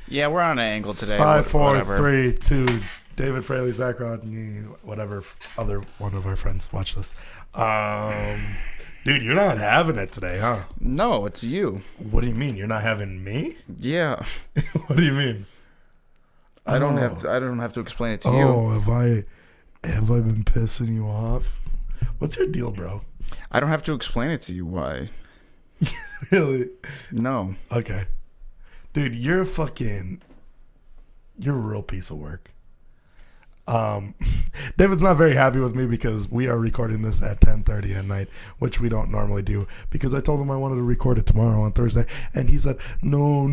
Yeah, we're on an angle today. 5, 4, whatever. 3, 2. David Fraley, Zach Rodney, whatever other one of our friends watch this. Dude, you're not having it today, huh? No, it's you. What do you mean? You're not having me? Yeah. What do you mean? I don't have to explain it to you. Oh, have I been pissing you off? What's your deal, bro? I don't have to explain it to you. Why? Really? No. Okay. Dude, you're a real piece of work. David's not very happy with me because we are recording this at 10:30 at night, which we don't normally do, because I told him I wanted to record it tomorrow on Thursday, and he said, no,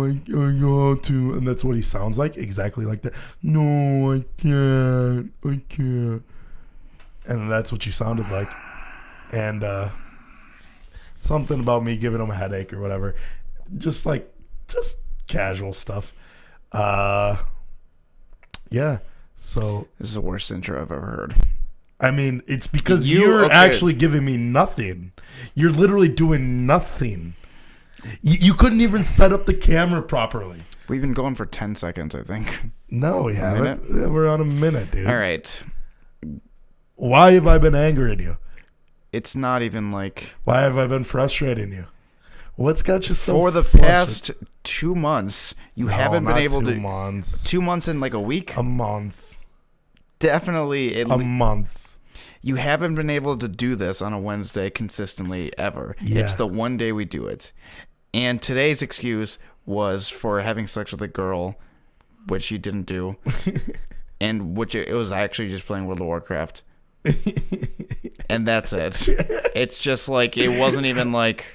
I got to, and that's what he sounds like, exactly like that. No, I can't. And that's what you sounded like. And something about me giving him a headache or whatever. Just casual stuff. Yeah. So This is the worst intro I've ever heard. I mean, it's because you're actually giving me nothing. You're literally doing nothing. You couldn't even set up the camera properly. We've been going for 10 seconds, I think. No, we haven't. Yeah, we're on a minute, dude. All right. Why have I been angering you? It's not even like... Why have I been frustrating you? What's got you so For the flustered? past 2 months, you haven't been able to... 2 months. 2 months in like a week? A month. Definitely. A month. You haven't been able to do this on a Wednesday consistently ever. Yeah. It's the one day we do it. And today's excuse was for having sex with a girl, which you didn't do. And which it was actually just playing World of Warcraft. And that's it. It's just like, it wasn't even like...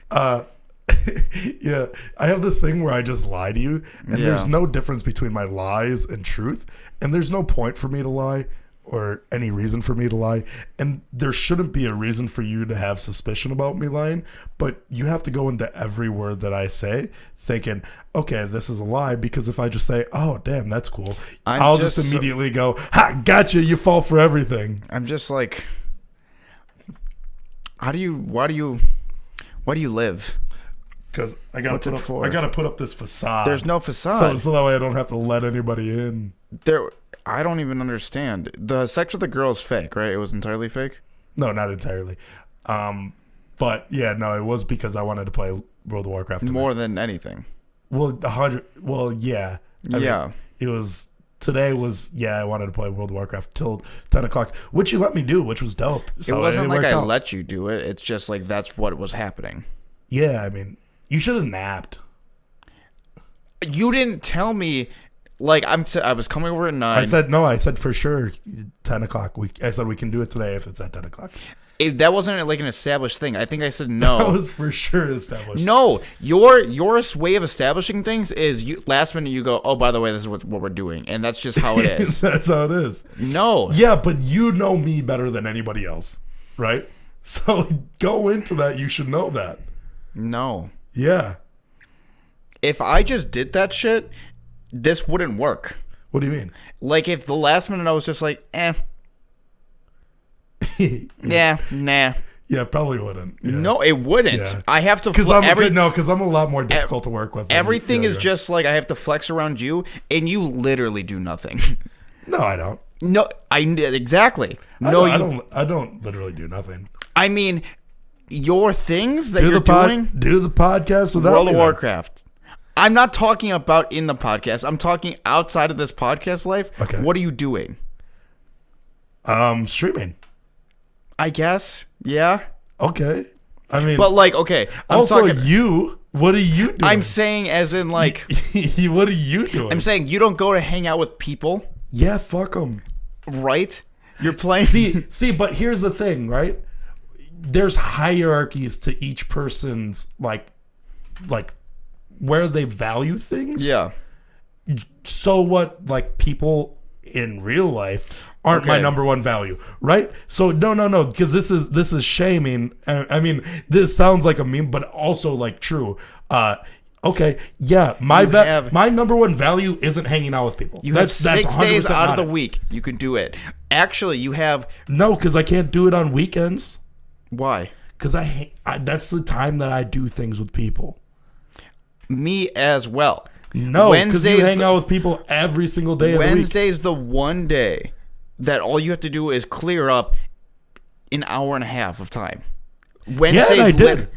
Yeah, I have this thing where I just lie to you, and Yeah. there's no difference between my lies and truth, and there's no point for me to lie or any reason for me to lie, and there shouldn't be a reason for you to have suspicion about me lying, but you have to go into every word that I say thinking, okay, this is a lie, because if I just say, oh, damn, that's cool, I'll just immediately go, ha, gotcha, you fall for everything. I'm just like, why do you live? Because I gotta put up this facade. There's no facade. So that way I don't have to let anybody in. I don't even understand. The sex with the girl is fake, right? It was entirely fake? No, not entirely. But yeah, no, it was because I wanted to play World of Warcraft tonight. More than anything. Well, yeah. I mean, it was... Today was, I wanted to play World of Warcraft till 10 o'clock, which you let me do, which was dope. So it wasn't like I let you do it. It's just like that's what was happening. Yeah, I mean, you should have napped. You didn't tell me... Like, I was coming over at 9. I said for sure 10 o'clock. I said we can do it today if it's at 10 o'clock. That wasn't like an established thing. I think I said no. That was for sure established. No, your way of establishing things is last minute you go, oh, by the way, this is what we're doing. And that's just how it is. That's how it is. No. Yeah, but you know me better than anybody else, right? So go into that. You should know that. No. Yeah. If I just did that shit... This wouldn't work. What do you mean? Like, if the last minute I was just like, yeah, nah. Yeah, probably wouldn't. Yeah. No, it wouldn't. Yeah. I have to... Because I'm a lot more difficult to work with. Everything is just like I have to flex around you, and you literally do nothing. No, I don't. No, exactly. I don't literally do nothing. I mean, your things that you're doing... Do the podcast without World of Warcraft. I'm not talking about in the podcast. I'm talking outside of this podcast life. Okay. What are you doing? Streaming. I guess. Yeah. Okay. I mean, but like, okay. What are you doing? I'm saying as in like, what are you doing? I'm saying you don't go to hang out with people. Yeah, fuck them. Right? You're playing. See, but here's the thing, right? There's hierarchies to each person's like where they value things. Yeah. So what, like, people in real life aren't my number one value, right? So no, because this is shaming. I mean, this sounds like a meme, but also like true. Okay, yeah, my number one value isn't hanging out with people. You have 6 days out of the week. You can do it. Actually, you have... No, because I can't do it on weekends. Why? Because that's the time that I do things with people. Me as well. No, because you Wednesday's hang out with people every single day of the week. Wednesday's the one day that all you have to do is clear up an hour and a half of time. Wednesday's I did.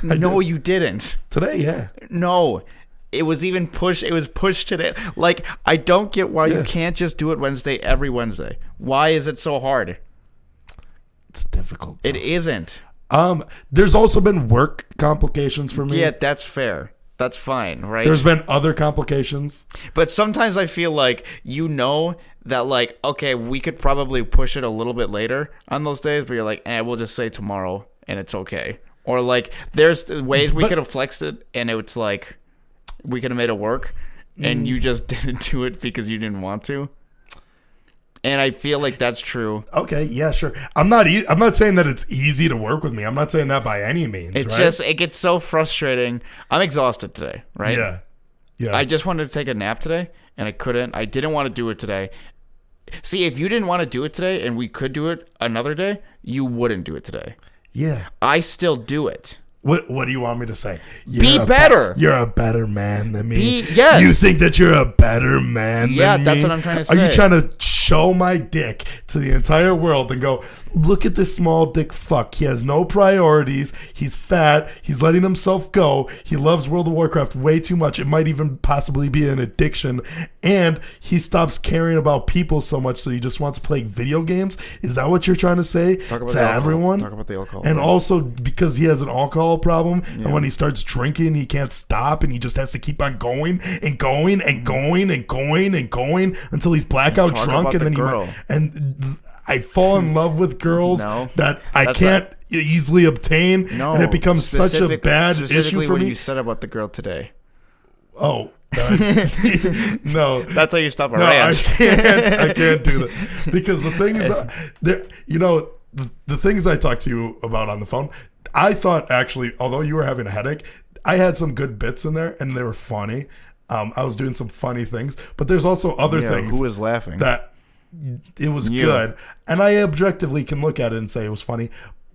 No, you didn't. Today, yeah. No. It was even pushed. It was pushed today. Like, I don't get why you can't just do it Wednesday every Wednesday. Why is it so hard? It's difficult. It isn't. There's also been work complications for me. Yeah, that's fair. That's fine, right? There's been other complications. But sometimes I feel like that, like, okay, we could probably push it a little bit later on those days, but you're like, we'll just say tomorrow and it's okay. Or, like, there's ways we could have flexed it and it's like, we could have made it work, and you just didn't do it because you didn't want to. And I feel like that's true. Okay, yeah, sure. I'm not saying that it's easy to work with me. I'm not saying that by any means. It's right? just, it gets so frustrating. I'm exhausted today, right? Yeah. I just wanted to take a nap today, and I couldn't. I didn't want to do it today. See, if you didn't want to do it today, and we could do it another day, you wouldn't do it today. Yeah. I still do it. What do you want me to say? Be better. You're a better man than me. Yes. You think that you're a better man than me? Yeah, that's what I'm trying to say. Are you trying to show my dick to the entire world and go, look at this small dick fuck. He has no priorities. He's fat. He's letting himself go. He loves World of Warcraft way too much. It might even possibly be an addiction. And he stops caring about people so much that he just wants to play video games. Is that what you're trying to say to everyone? Talk about the alcohol. And also because he has an alcohol problem, and when he starts drinking, he can't stop, and he just has to keep on going and going and going and going and going until he's blackout drunk, and then I fall in love with girls that I can't easily obtain, and it becomes such a bad issue for when me. you said about the girl today. Oh. No, that's how you stop a rant. I can't do that because the things the things I talked to you about on the phone, I thought actually, although you were having a headache, I had some good bits in there and they were funny. I was doing some funny things, but there's also other things. Who was laughing? That it was good, and I objectively can look at it and say it was funny.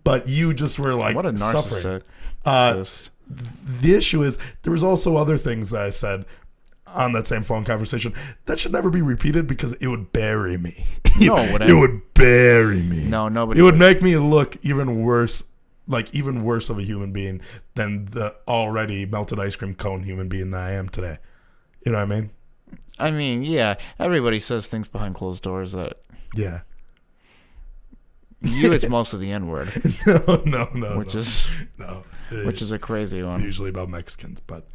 But you just were like, what a narcissist. The issue is there was also other things that I said on that same phone conversation that should never be repeated because it would bury me. No, it would bury me. No, nobody. It would make me look even worse. Like even worse of a human being than the already melted ice cream cone human being that I am today. You know what I mean? I mean, yeah. Everybody says things behind closed doors that. Yeah. You, it's most of the N-word. No. Which is a crazy one. It's usually about Mexicans, but.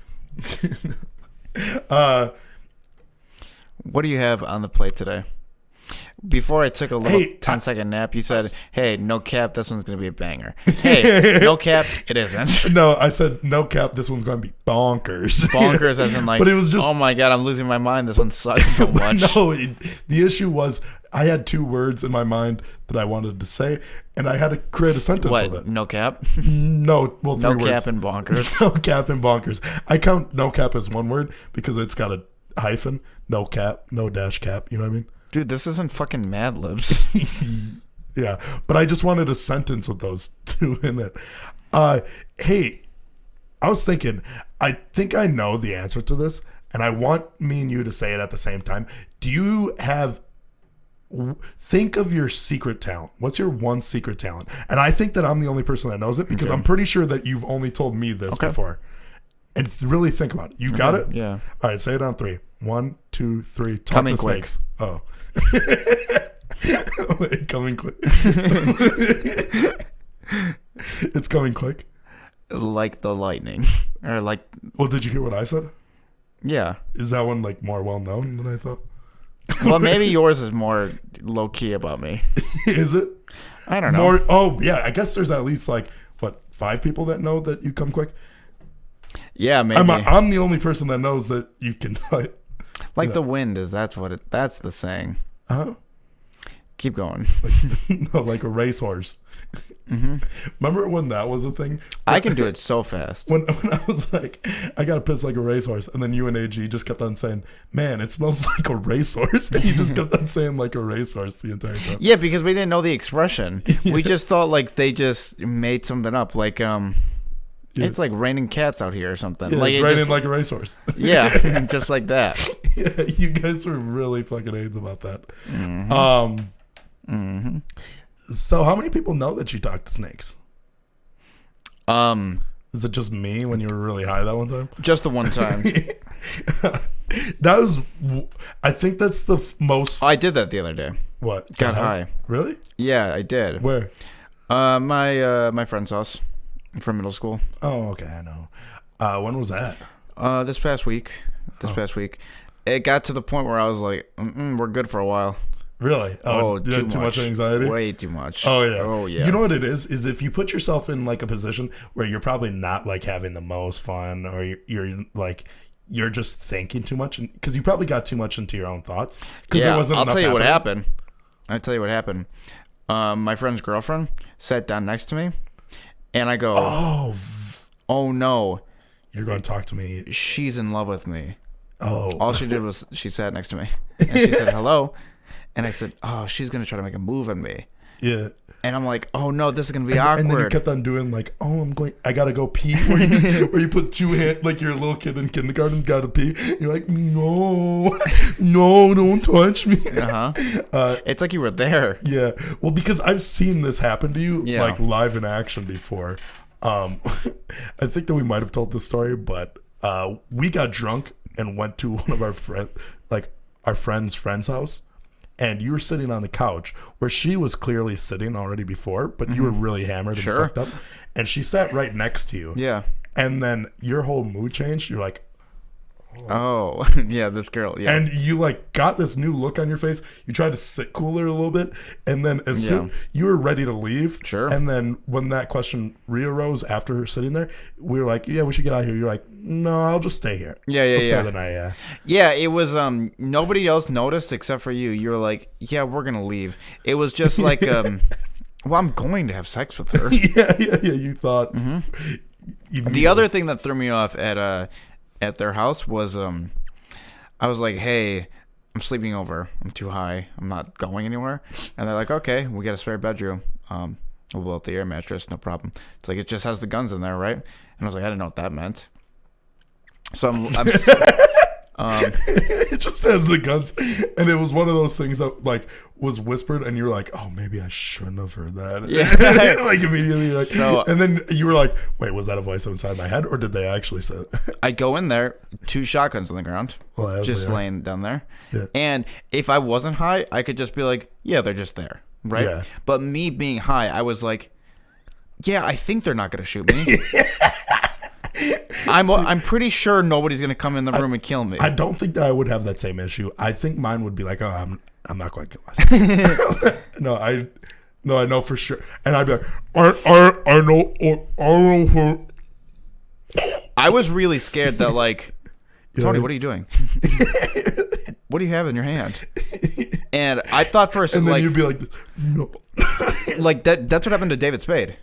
What do you have on the plate today? Before I took a little 10-second nap, you said, hey, no cap, this one's going to be a banger. Hey, no cap, it isn't. No, I said, no cap, this one's going to be bonkers. Bonkers as in like, but it was just, oh my God, I'm losing my mind. This one sucks so much. No, the issue was I had two words in my mind that I wanted to say, and I had to create a sentence with it. No cap? No, well, three words. No cap and bonkers. No cap and bonkers. I count no cap as one word because it's got a hyphen. No cap, no dash cap. You know what I mean? Dude, this isn't fucking Mad Libs. Yeah, but I just wanted a sentence with those two in it. Hey, I was thinking, I think I know the answer to this, and I want me and you to say it at the same time. Do you have... Think of your secret talent. What's your one secret talent? And I think that I'm the only person that knows it because I'm pretty sure that you've only told me this before. And really think about it. You got it? Yeah. All right, say it on 3. 1, 2, 3. Talk Coming to quick. Snakes. Oh. Wait, coming quick. It's coming quick. Like the lightning. Or like... Well, did you hear what I said? Yeah. Is that one like more well known than I thought? Well, maybe yours is more low key about me. Is it? I don't know. Oh, yeah. I guess there's at least like, 5 people that know that you come quick? Yeah, maybe. I'm the only person that knows that you can. Like the wind is, that's the saying. Uh-huh. Keep going. Like a racehorse. Mm-hmm. Remember when that was a thing? I can do it so fast. When I was like, I got to piss like a racehorse, and then you and AG just kept on saying, man, it smells like a racehorse. And you just kept on saying like a racehorse the entire time. Yeah, because we didn't know the expression. We just thought like they just made something up. Like, Yeah. It's like raining cats out here or something. Yeah, like it's it raining just, like a racehorse. yeah, just like that. Yeah, you guys were really fucking AIDS about that. So how many people know that you talk to snakes? Is it just me when you were really high that one time? Just the one time. That was, I think that's the most. I did that the other day. What? Got high. Really? Yeah, I did. Where? My friend's house from middle school. Oh, okay, I know. When was that? This past week. It got to the point where I was like, we're good for a while. Really? Oh, you had too much anxiety? Way too much. Oh, yeah. Oh, yeah. You know what it is if you put yourself in like a position where you're probably not like having the most fun, or you're just thinking too much, because you probably got too much into your own thoughts. Yeah, I'll tell you what happened. My friend's girlfriend sat down next to me, and I go, oh no. You're going to talk to me. She's in love with me. Oh. All she did was she sat next to me, and she said hello. And I said, oh, she's going to try to make a move on me. Yeah. And I'm like, oh, no, this is going to be awkward. And then you kept on doing like, I got to go pee. Where you put two hands, like you're a little kid in kindergarten, got to pee. You're like, no, don't touch me. It's like you were there. Yeah. Well, because I've seen this happen to you, Yeah. like live in action before. I think that we might have told this story, but we got drunk and went to one of our friend's house. And you were sitting on the couch where she was clearly sitting already before, but you were really hammered and fucked up. And she sat right next to you. Yeah. And then your whole mood changed. You're like, oh, yeah, this girl. Yeah. and you like got this new look on your face. You tried to sit cooler a little bit. And then as soon you were ready to leave. Sure. And then when that question rearose after her sitting there, we were like, yeah, we should get out of here. You're like, no, I'll just stay here. Yeah. Stay the night, yeah. Yeah, it was nobody else noticed except for you. You were like, yeah, we're going to leave. It was just like well, I'm going to have sex with her. Yeah. You thought. The other thing that threw me off at their house was I was like, hey, I'm sleeping over. I'm too high. I'm not going anywhere. And they're like, okay, we got a spare bedroom. We'll blow out the air mattress, no problem. It's like, it just has the guns in there, right? And I was like, I didn't know what that meant. So I'm it just has the guns, and it was one of those things that like was whispered, and you're like, oh, maybe I shouldn't have heard that. Yeah. Like immediately, like, so, and then you were like, wait, was that a voice inside my head, or did they actually say it? I go in there, 2 shotguns on the ground, just laying down there. Yeah. And if I wasn't high, I could just be like, yeah, they're just there, right? Yeah. But me being high, I was like, yeah, I think they're not gonna shoot me. I'm pretty sure nobody's gonna come in the room and kill me. I don't think that I would have that same issue. I think mine would be like, oh, I'm not going to kill myself. No, I know for sure. And I'd be like, I know. I was really scared that like, Tony, what are you doing? What do you have in your hand? And I thought for a second, and then like, you'd be like, no. Like that's what happened to David Spade.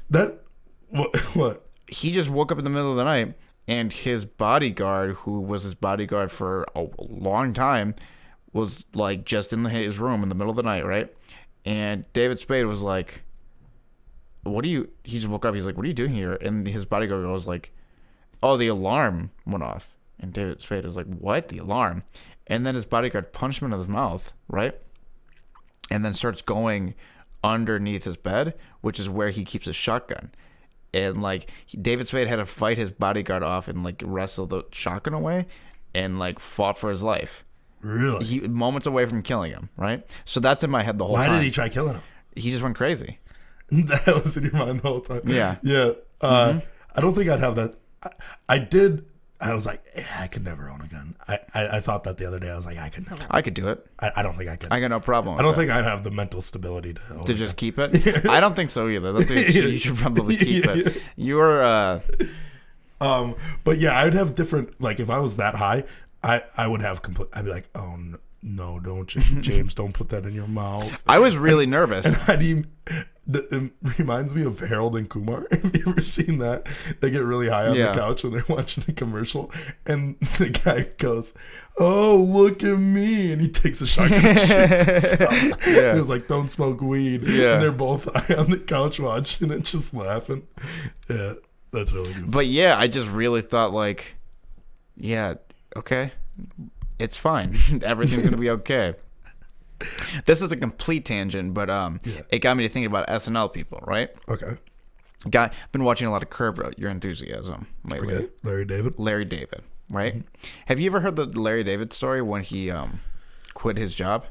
What? He just woke up in the middle of the night, and his bodyguard, who was his bodyguard for a long time, was like just in his room in the middle of the night, right? And David Spade was like, he just woke up, he's like, what are you doing here? And his bodyguard was like, oh, the alarm went off. And David Spade was like, what? The alarm? And then his bodyguard punched him in his mouth, right? And then starts going underneath his bed, which is where he keeps his shotgun. And like David Spade had to fight his bodyguard off and like wrestle the shotgun away, and like fought for his life. Really? He moments away from killing him, right? So that's in my head the whole time. Why did he try killing him? He just went crazy. That was in your mind the whole time. Yeah. Yeah. I don't think I'd have that. I did. I was like, I could never own a gun. I thought that the other day. I was like, I could never. I could do it. I don't think I could. I got no problem with I don't that. think I'd have the mental stability to just keep it. I don't think so either. You should probably keep it. You're but yeah, I'd have different, like if I was that high, I would have complete. I'd be like, oh no, don't James, don't put that in your mouth. I was really nervous. And it reminds me of Harold and Kumar. Have you ever seen that? They get really high on the couch and they're watching the commercial, and the guy goes, oh, look at me, and he takes a shotgun and shoots himself. He was like, don't smoke weed. And they're both high on the couch watching it, just laughing. Yeah. That's really good. But yeah, I just really thought like, yeah, okay, it's fine. Everything's gonna be okay. This is a complete tangent, but it got me to thinking about SNL people, right? Okay. Been watching a lot of Curb Your Enthusiasm lately. Okay. Larry David, right? Have you ever heard the Larry David story when he quit his job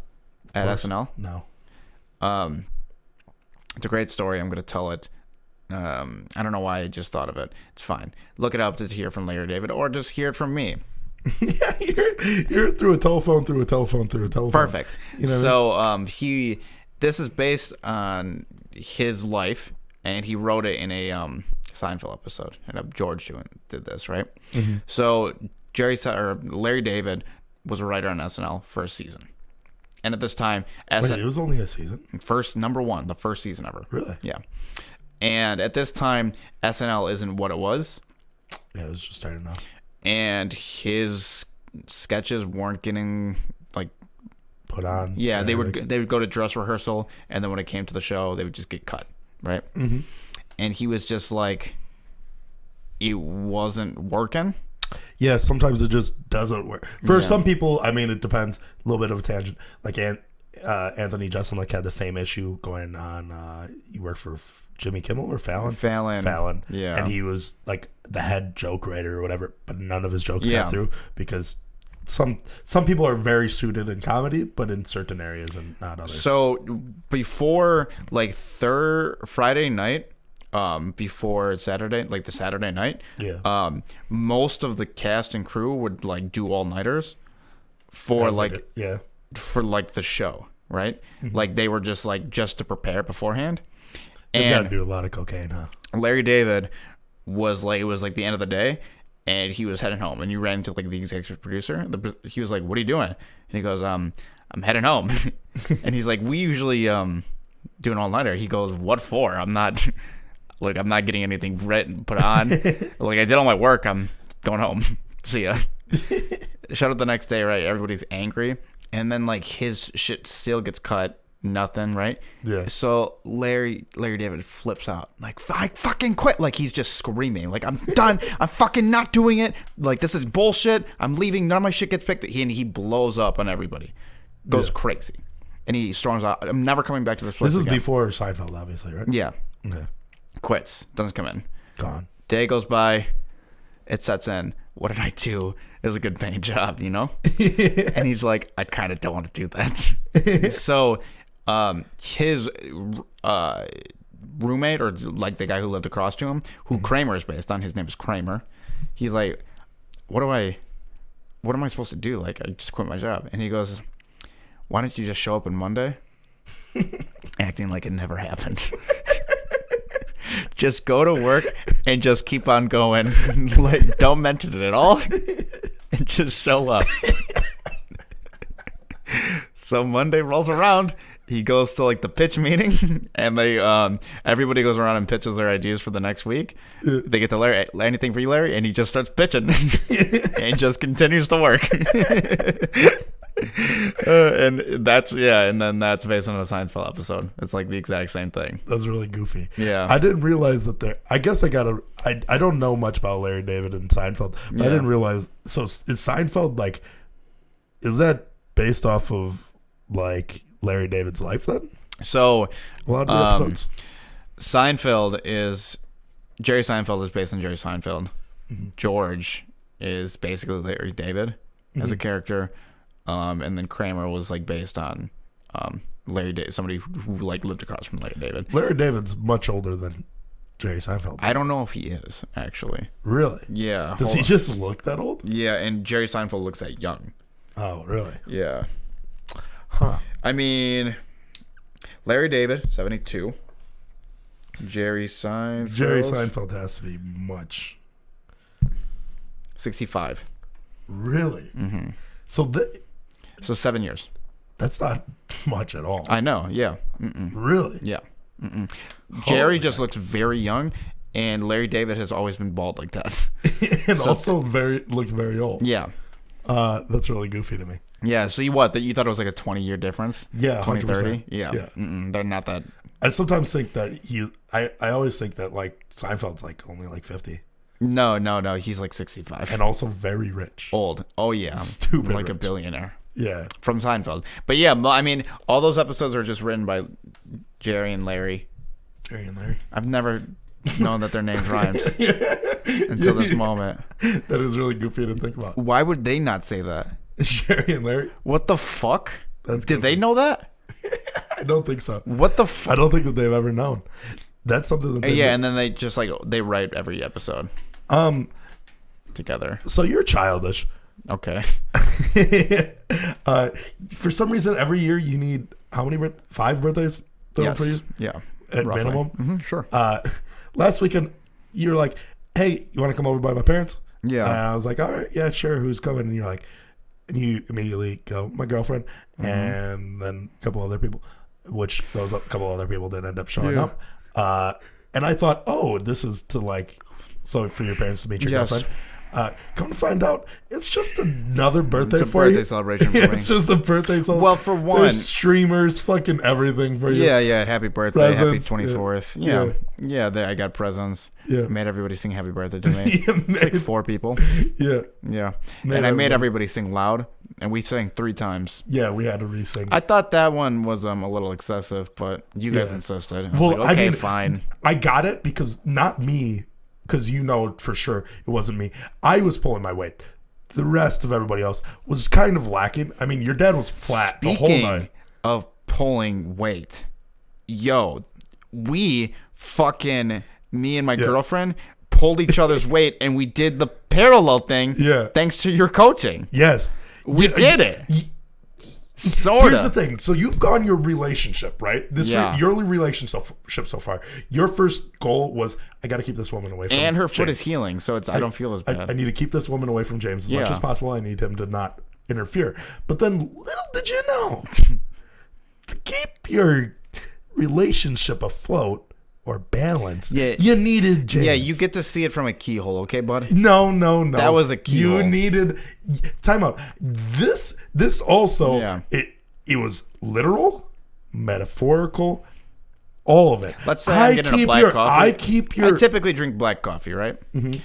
at SNL? No. It's a great story. I'm going to tell it. I don't know why I just thought of it. It's fine. Look it up to hear from Larry David, or just hear it from me. Yeah, you're through a telephone. Perfect. You know so this is based on his life, and he wrote it in a Seinfeld episode. And George did this, right? Mm-hmm. So Larry David was a writer on SNL for a season. And at this time, Wait, it was only a season? Number one, the first season ever. Really? Yeah. And at this time, SNL isn't what it was. Yeah, it was just starting off. And his sketches weren't getting like put on. Yeah, they would go to dress rehearsal, and then when it came to the show, they would just get cut, right? Mm-hmm. And he was just like, it wasn't working. Yeah, sometimes it just doesn't work. For some people, I mean, it depends. A little bit of a tangent. Like Anthony Jeselnik had the same issue going on. He worked for Jimmy Kimmel or Fallon? Fallon. Yeah. And he was like the head joke writer or whatever, but none of his jokes got through because some people are very suited in comedy, but in certain areas and not others. So before like Friday night, before Saturday, like the Saturday night, most of the cast and crew would like do all-nighters for for like the show, right? Mm-hmm. Like they were just to prepare beforehand. They've got to do a lot of cocaine, huh? Larry David was like, it was like the end of the day, and he was heading home, and you ran into like the executive producer. He was like, "What are you doing?" And he goes, "I'm heading home." And he's like, "We usually do an all-nighter." He goes, "What for? I'm not getting anything written put on. Like I did all my work. I'm going home. See ya." Showed up the next day, right? Everybody's angry, and then like his shit still gets cut. Nothing, right? Yeah. So Larry David flips out, like, I fucking quit. Like he's just screaming, like, I'm done. I'm fucking not doing it. Like this is bullshit. I'm leaving. None of my shit gets picked. And he blows up on everybody, goes crazy, and he storms out. I'm never coming back to this place. This is again. before Seinfeld, obviously, right? Yeah. Okay. Quits. Doesn't come in. Gone. Day goes by. It sets in. What did I do? It was a good paying job, you know? And he's like, I kind of don't want to do that. So his roommate, or like the guy who lived across to him, who Kramer is based on, his name is Kramer. He's like, what am I supposed to do? Like, I just quit my job. And he goes, why don't you just show up on Monday? Acting like it never happened. Just go to work and just keep on going. Like, don't mention it at all. And just show up. So Monday rolls around. He goes to like the pitch meeting, and they everybody goes around and pitches their ideas for the next week. They get to Larry, anything for you, Larry, and he just starts pitching and just continues to work. And then that's based on a Seinfeld episode. It's like the exact same thing. That's really goofy. Yeah, I didn't realize that I guess I don't know much about Larry David and Seinfeld, but I didn't realize. So is Seinfeld like? Is that based off of like Larry David's life then? So a lot of episodes. Jerry Seinfeld is based on Jerry Seinfeld. Mm-hmm. George is basically Larry David as a character. And then Kramer was like based on Larry David, somebody who like lived across from Larry David. Larry David's much older than Jerry Seinfeld. I don't know if he is actually. Really? Yeah. Does he just look that old? Yeah, and Jerry Seinfeld looks that young. Oh, really? Yeah. Huh. I mean, Larry David, 72. Jerry Seinfeld has to be much. 65. Really? Mm-hmm. So 7 years. That's not much at all. I know. Yeah. Mm-mm. Really? Yeah. Mm-mm. Jerry just looks very young, and Larry David has always been bald like that. And also looked very old. Yeah. That's really goofy to me. Yeah. So you thought it was like a 20-year difference? Yeah. 20, 100%. 30? Yeah. Yeah. They're not that. I sometimes think that I always think that like Seinfeld's like only like 50 No. He's like 65. and also very rich. Old. Oh, yeah. Stupid Like a rich. billionaire. Yeah. From Seinfeld. But yeah, I mean, all those episodes are just written by Jerry and Larry. Jerry and Larry. I've never known that their names rhymed until this moment. That is really goofy to think about. Why would they not say that? Jerry and Larry? What the fuck? That's Did they know that? I don't think so. What the I fuck? don't think that they've ever known. That's something that they Yeah, and then they just like, they write every episode together. So you're childish. Okay. For some reason, every year you need how many 5 birthdays thrown for you Yeah. at roughly. minimum. Sure. Last weekend, you were like, "Hey, you want to come over by my parents?" Yeah. I was like, "All right, yeah, sure. Who's coming?" And you're like, and you immediately go, "My girlfriend," and then a couple other people, which those couple other people didn't end up showing up. And I thought, oh, this is to like, so for your parents to meet your Yes. girlfriend. Come to find out, it's just another birthday It's a for birthday you. celebration for Yeah, me. it's just a birthday celebration. Well, for one, There's streamers, fucking everything for you. yeah, happy birthday, happy Presents, 24th. Yeah, I got presents. Yeah. Made everybody sing happy birthday to me. Yeah, Like 4 people. yeah, Yeah. Made And I everybody- made everybody sing loud, and we sang 3 times. yeah. We had to re-sing. I thought that one was a little excessive, but you guys Yeah. insisted. I was Well, like, I okay, mean, fine. I got it because not me, because you know for sure it wasn't me. I was pulling my weight. The rest of everybody else was kind of lacking. I mean, your dad was flat the whole Speaking night. of pulling weight, yo, we fucking, me and my girlfriend pulled each other's weight, and we did the parallel thing. Yeah. Thanks to your coaching. Yes, We did it. Sorta. Here's the thing. So you've gone your relationship, right? Yeah. Your relationship so far. Your first goal was, I got to keep this woman away from And her foot James. is healing, so I don't feel as bad. I need to keep this woman away from James as much Yeah. as possible. I need him to not interfere. But then, little did you know, to keep your relationship afloat or balanced, Yeah. you needed James. Yeah, you get to see it from a keyhole, okay, bud? No. That was a keyhole. You needed time out. This also Yeah. it was literal, metaphorical, all of it. Let's say I'm getting a black coffee. I keep your I typically drink black coffee, right? Mm-hmm.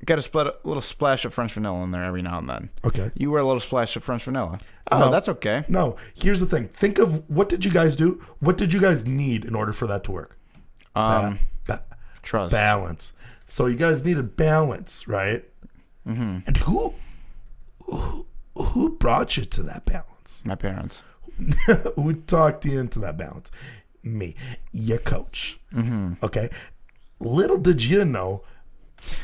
Got a little splash of French vanilla in there every now and then. okay. You wear a little splash of French vanilla. Oh, No. that's okay. No, here's the thing. Think of what did you guys do? What did you guys need in order for that to work? Ba- Trust. balance. So you guys needed balance, right? Mm-hmm. And who brought you to that balance? My parents. Who talked you into that balance? Me, your coach. Mm-hmm. Okay. Little did you know,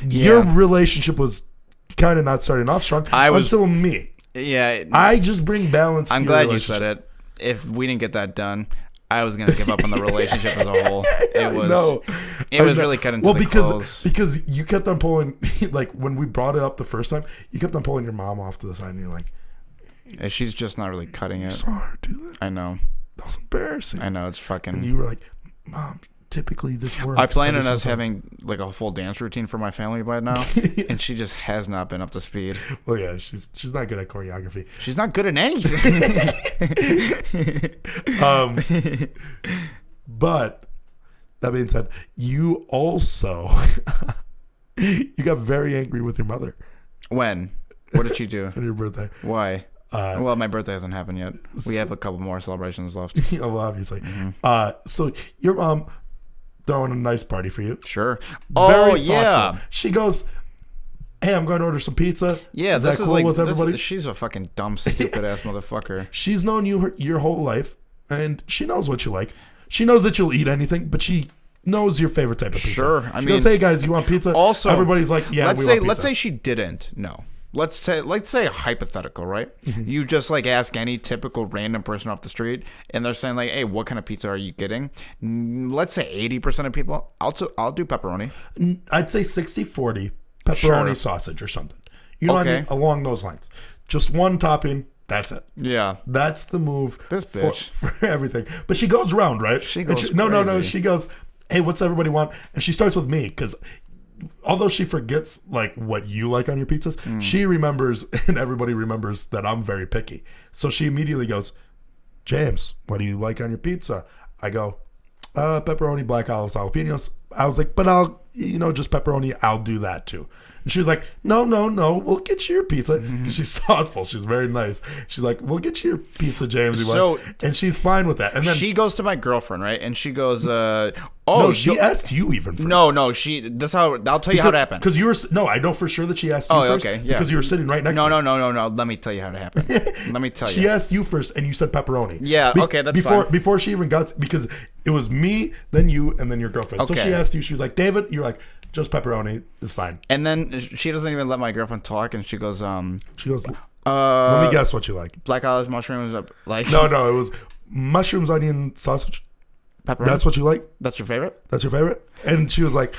your relationship was kind of not starting off strong until me. Yeah. I just bring balance. I'm to glad your you said relationship. it. If we didn't get that done, I was gonna give up on the relationship as a whole. It was. No, It was really cut into the clothes. because you kept on pulling, like when we brought it up the first time, you kept on pulling your mom off to the side, and you're like, She's just not really cutting it. "Saw her do that. I know. That was embarrassing." I know. It's And fucking. you were like, "Mom, typically this works." I plan on every us single time." having like a full dance routine for my family by now, and she just has not been up to speed. Well, yeah, she's not good at choreography. She's not good at anything. But that being said, you also you got very angry with your mother When? What did she do? on your birthday. Why? Well, my birthday hasn't happened yet. We have a couple more celebrations left. Yeah, well, obviously. Mm-hmm. So your mom throwing a nice party for you. Sure. Very Oh yeah. thoughtful. She goes, "Hey, I'm going to order some pizza." Yeah, is this that is cool like with everybody? she's a fucking dumb, stupid ass motherfucker. She's known you your whole life, and she knows what you like. She knows that you'll eat anything, but she knows your favorite type of pizza. Sure, I She mean- goes, "Hey guys, you want pizza?" Also, everybody's like, "Yeah, let's we say want pizza." let's say she didn't. No. Let's say a hypothetical, right? Mm-hmm. You just like ask any typical random person off the street, and they're saying like, "Hey, what kind of pizza are you getting?" Let's say 80% of people, I'll do pepperoni. I'd say 60-40 pepperoni Sure. sausage or something. You know what I Okay. mean? Along those lines. Just one topping. That's it. Yeah. That's the move. This for- bitch. for everything. But she goes around, right? She And goes no. crazy. She goes, "Hey, what's everybody want?" And she starts with me because although she forgets like what you like on your pizzas, she remembers and everybody remembers that I'm very picky. So she immediately goes, "James, what do you like on your pizza?" I go, pepperoni, black olives, jalapenos. I was like, but I'll, just pepperoni. I'll do that too. And she was like, no, we'll get you your pizza. She's thoughtful. She's very nice. She's like, we'll get you your pizza, James. And she's fine with that. And then she goes to my girlfriend, right? And she goes, no, she asked you even first. No, I'll tell you how it happened. Because you were, no, I know for sure that she asked you first. Okay, yeah. Because you were sitting right next to her. No. Let me tell you how it happened. Let me tell you. She asked you first, and you said pepperoni. Yeah, okay, that's fine. Before she even got, because it was me, then you, and then your girlfriend. Okay. So she asked you, she was like, David, you're like, just pepperoni is fine. And then she doesn't even let my girlfriend talk, and she goes, let me guess what you like. Black olives, mushrooms, like. No, it was mushrooms, onion, sausage. Pepperoni. That's what you like? That's your favorite? That's your favorite? And she was like,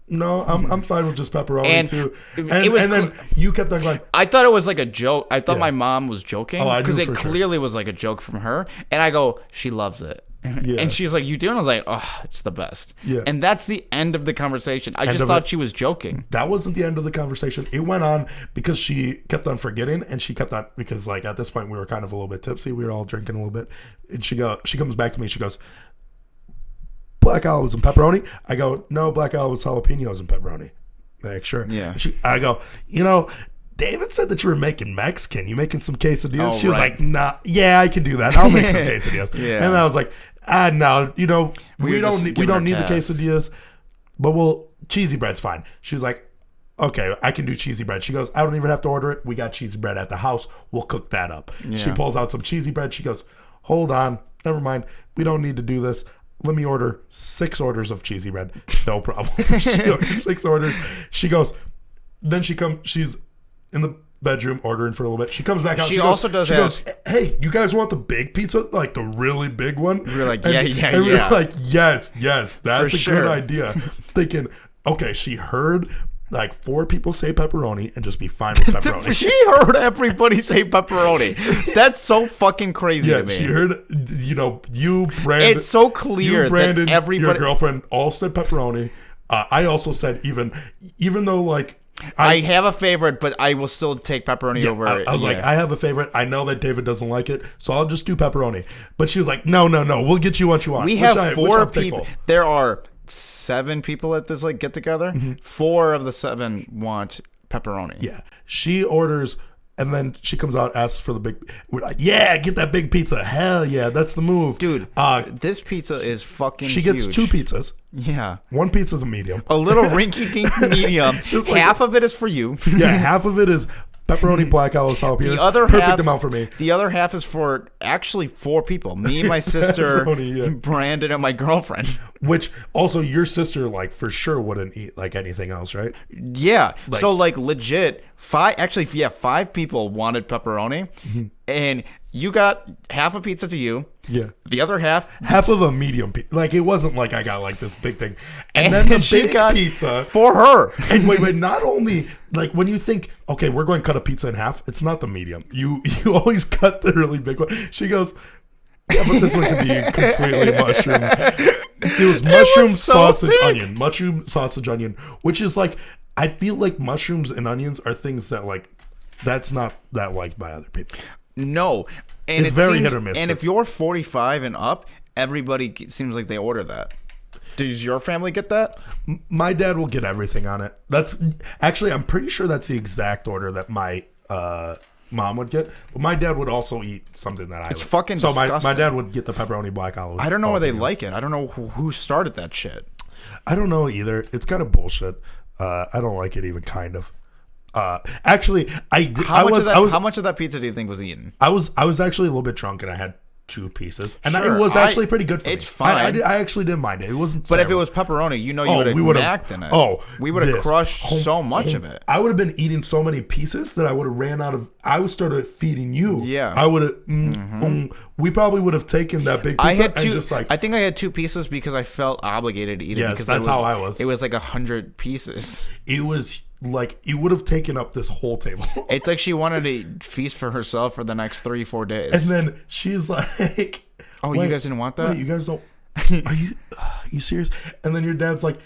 no, I'm fine with just pepperoni too. And then you kept on going. I thought it was like a joke. I thought my mom was joking because it clearly was like a joke from her. And I go, she loves it. Yeah. And she's like, you do? And I was like, oh, it's the best. Yeah. And that's the end of the conversation. I just thought she was joking. That wasn't the end of the conversation. It went on because she kept on forgetting, and she kept on, because like at this point we were kind of a little bit tipsy. We were all drinking a little bit. And she comes back to me. She goes, black olives and pepperoni? I go, no, black olives, jalapenos, and pepperoni. Like, sure. Yeah. I go, David said that you were making Mexican. You making some quesadillas? She was like, nah, yeah, I can do that. I'll make some quesadillas. Yeah. And I was like, no, we don't need the quesadillas, but cheesy bread's fine. She was like, okay, I can do cheesy bread. She goes, I don't even have to order it. We got cheesy bread at the house. We'll cook that up. Yeah. She pulls out some cheesy bread. She goes, hold on, never mind. We don't need to do this. Let me order 6 orders of cheesy bread. No problem. She orders 6 orders. She goes, then she's in the bedroom ordering for a little bit. She comes back out. She goes, hey, you guys want the big pizza? Like the really big one? We were like, yeah. And we were like, yes, that's a good idea. Thinking, okay, she heard like 4 people say pepperoni and just be fine with pepperoni. She heard everybody say pepperoni. That's so fucking crazy to me. She heard, you, Brandon. It's so clear Brandon, that everybody, your girlfriend, all said pepperoni. I also said even though like, I have a favorite, but I will still take pepperoni over. I was like, I have a favorite. I know that David doesn't like it, so I'll just do pepperoni. But she was like, no, we'll get you what you want. We have 4 people. There are 7 people at this get together. Mm-hmm. 4 of the 7 want pepperoni. Yeah, she orders. And then she comes out, asks for the big. We're like, yeah, get that big pizza. Hell yeah, that's the move, dude. This pizza is fucking. She gets huge. 2 pizzas. Yeah, 1 pizza's a medium, a little rinky-dink medium. Half of it is for you. Yeah, half of it is pepperoni, black olives, jalapenos. The other perfect amount for me. The other half is for actually 4 people: me, my sister, Brandon, and my girlfriend. Which also your sister for sure wouldn't eat anything else, right? Yeah. So legit 5 people wanted pepperoni, and you got half a pizza to you. Yeah. The other half of a medium pizza. It wasn't like I got this big thing. And then the big pizza for her. And wait, not only when you think, okay, we're going to cut a pizza in half, it's not the medium. You always cut the really big one. She goes, yeah, but this one could be completely mushroom. It was mushroom, sausage, onion. Mushroom, sausage, onion. Which is I feel like mushrooms and onions are things that that's not that liked by other people. No. And it's very hit or miss. And if you're 45 and up, everybody seems like they order that. Does your family get that? My dad will get everything on it. That's actually, I'm pretty sure that's the exact order that my mom would get. But my dad would also eat something that I would. It's fucking disgusting. So my dad would get the pepperoni black olives. I don't know why they like it. I don't know who started that shit. I don't know either. It's kind of bullshit. I don't like it even kind of. Actually, How much of that pizza do you think was eaten? I was actually a little bit drunk and I had 2 pieces, and it was actually pretty good for me. It's fine. I actually didn't mind it. It wasn't. But if it was pepperoni, you would have knacked in it. Oh, we would have crushed so much of it. I would have been eating so many pieces that I would have ran out of. I would started feeding you. Yeah. I would have. We probably would have taken that big pizza. I had 2. I think I had 2 pieces because I felt obligated to eat it. Because that's how I was. It was 100 pieces. It was. It would have taken up this whole table. It's like she wanted to feast for herself for the next 3-4 days. And then she's like, you guys didn't want that? Wait, you guys don't? Are you serious? And then your dad's like,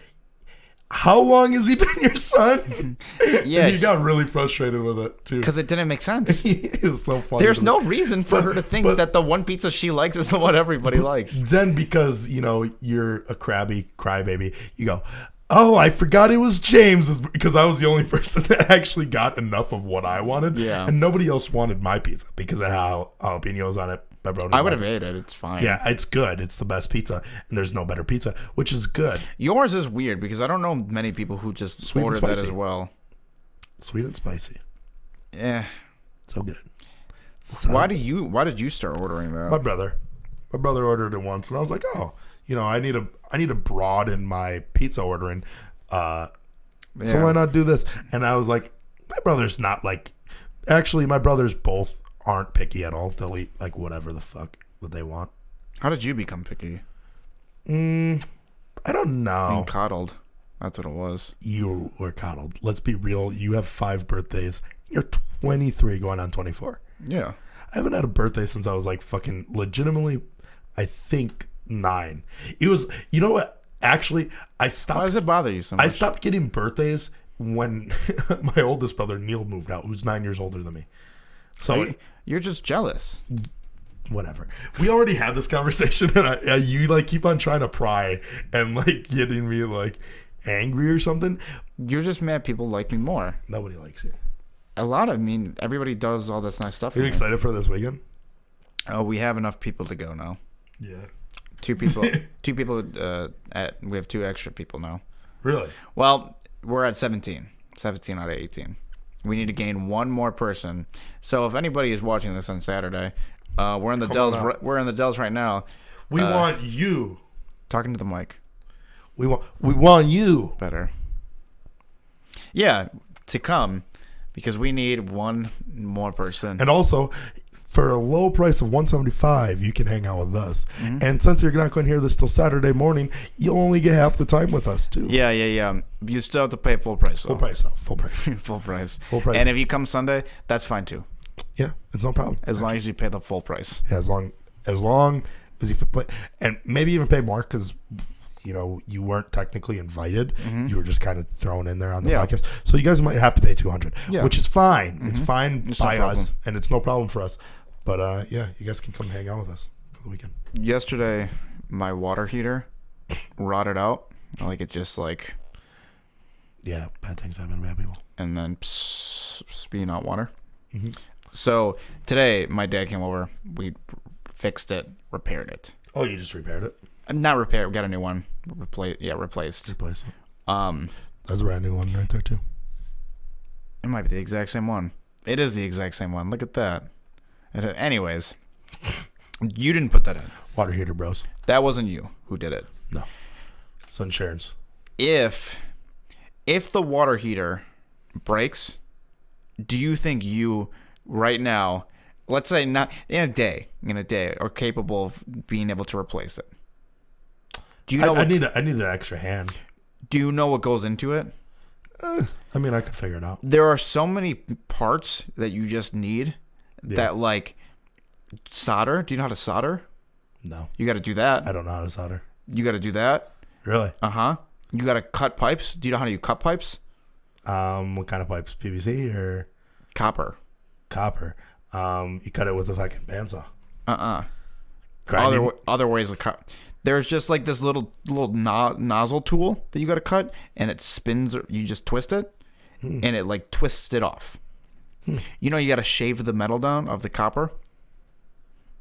how long has he been your son? Yeah, And he got really frustrated with it too. because it didn't make sense. It was so funny. There's to no me. reason for her to think that the one pizza she likes is the one everybody likes. Then because you're a crabby crybaby, you go, oh, I forgot it was James's, because I was the only person that actually got enough of what I wanted. Yeah. And nobody else wanted my pizza because of how jalapenos on it. I would have ate it. It's fine. Yeah, it's good. It's the best pizza, and there's no better pizza, which is good. Yours is weird because I don't know many people who just Sweet and order that spicy. as well. Sweet and spicy. Yeah. So good. So Why did you start ordering that? My brother ordered it once, and I was like, oh, I need to broaden my pizza ordering. So why not do this? And I was like, my brother's not like. Actually, my brothers both aren't picky at all. They'll eat like whatever the fuck that they want. How did you become picky? I don't know. Being coddled. That's what it was. You were coddled. Let's be real. You have 5 birthdays. You're 23 going on 24. Yeah. I haven't had a birthday since I was like fucking legitimately, I think 9. It was, you know what? Actually, I stopped. Why does it bother you so much? I stopped getting birthdays when my oldest brother Neil moved out, who's 9 years older than me. So You're just jealous. whatever. We already had this conversation, and you like keep on trying to pry and like getting me like angry or something. You're just mad people like me more. Nobody likes you. Everybody does all this nice stuff. Are you excited for this weekend? Oh, we have enough people to go now. Yeah. 2 people. We have 2 extra people now. Really? Well, we're at 17 out of 18. We need to gain 1 more person. So if anybody is watching this on Saturday, we're in the Dells. We're in the Dells right now. We want you. Talking to the mic. We want you. Better. Yeah, to come because we need 1 more person. And also, for a low price of $175, you can hang out with us. Mm-hmm. And since you're not going to hear this till Saturday morning, you'll only get half the time with us too. Yeah. You still have to pay full price. Though. Full price, though. Full price. Full price. Full price. And if you come Sunday, that's fine too. Yeah, it's no problem. As long as you pay the full price. Yeah, as long as you play, and maybe even pay more because you weren't technically invited. Mm-hmm. You were just kind of thrown in there on the podcast. So you guys might have to pay $200, which is fine. Mm-hmm. It's fine by us, and it's no problem for us. But you guys can come hang out with us for the weekend. Yesterday, my water heater rotted out. Like it just like. Yeah, bad things happen to bad people. And then spewing out water. Mm-hmm. So today, my dad came over. We fixed it, repaired it. Oh, you just repaired it? Not repaired. We got a new one. Replaced. Replaced it. That's a brand new one right there too. It might be the exact same one. It is the exact same one. Look at that. Anyways, you didn't put that in. Water heater bros. That wasn't you who did it. No. It's insurance. If the water heater breaks, do you think you right now, let's say not in a day, are capable of being able to replace it? Do you know? I need an extra hand. Do you know what goes into it? I mean, I could figure it out. There are so many parts that you just need that, like solder. Do you know how to solder? No. You got to do that. I don't know how to solder. You got to do that. Really? Uh-huh. You got to cut pipes. Do you know how to cut pipes? What kind of pipes? PVC or copper? Copper. You cut it with a fucking bandsaw. Other ways of cut. There's just like this little nozzle tool that you got to cut, and it spins. You just twist it, and it like twists it off. You know, you got to shave the metal down of the copper.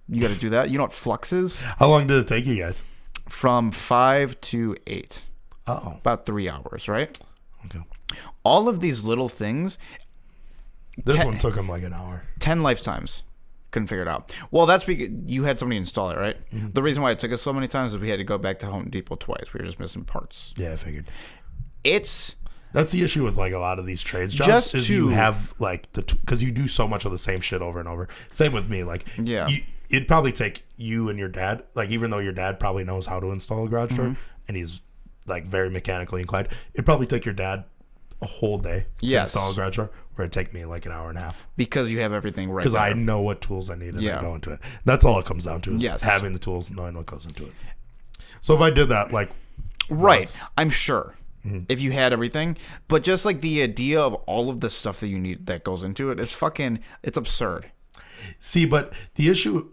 You got to do that. You know what flux is? How long did it take you guys? From 5 to 8. Oh, about 3 hours, right? Okay. All of these little things. This one took them like an hour. 10 lifetimes. Couldn't figure it out. Well, that's because you had somebody install it, right? Mm-hmm. The reason why it took us so many times is we had to go back to Home Depot twice. We were just missing parts. Yeah, I figured. That's the issue with like a lot of these trades jobs. You have like because you do so much of the same shit over and over. Same with me. Like, it'd probably take you and your dad. Like, even though your dad probably knows how to install a garage door and he's like very mechanically inclined, it'd probably take your dad a whole day to install a garage door, where it'd take me like an hour and a half because you have everything right. Because I know what tools I need and I go into it. That's all it comes down to. Is having the tools, knowing what goes into it. So if I did that, like, right, I'm sure. if you had everything. But just like the idea of all of the stuff that you need that goes into it, it's absurd. See, but the issue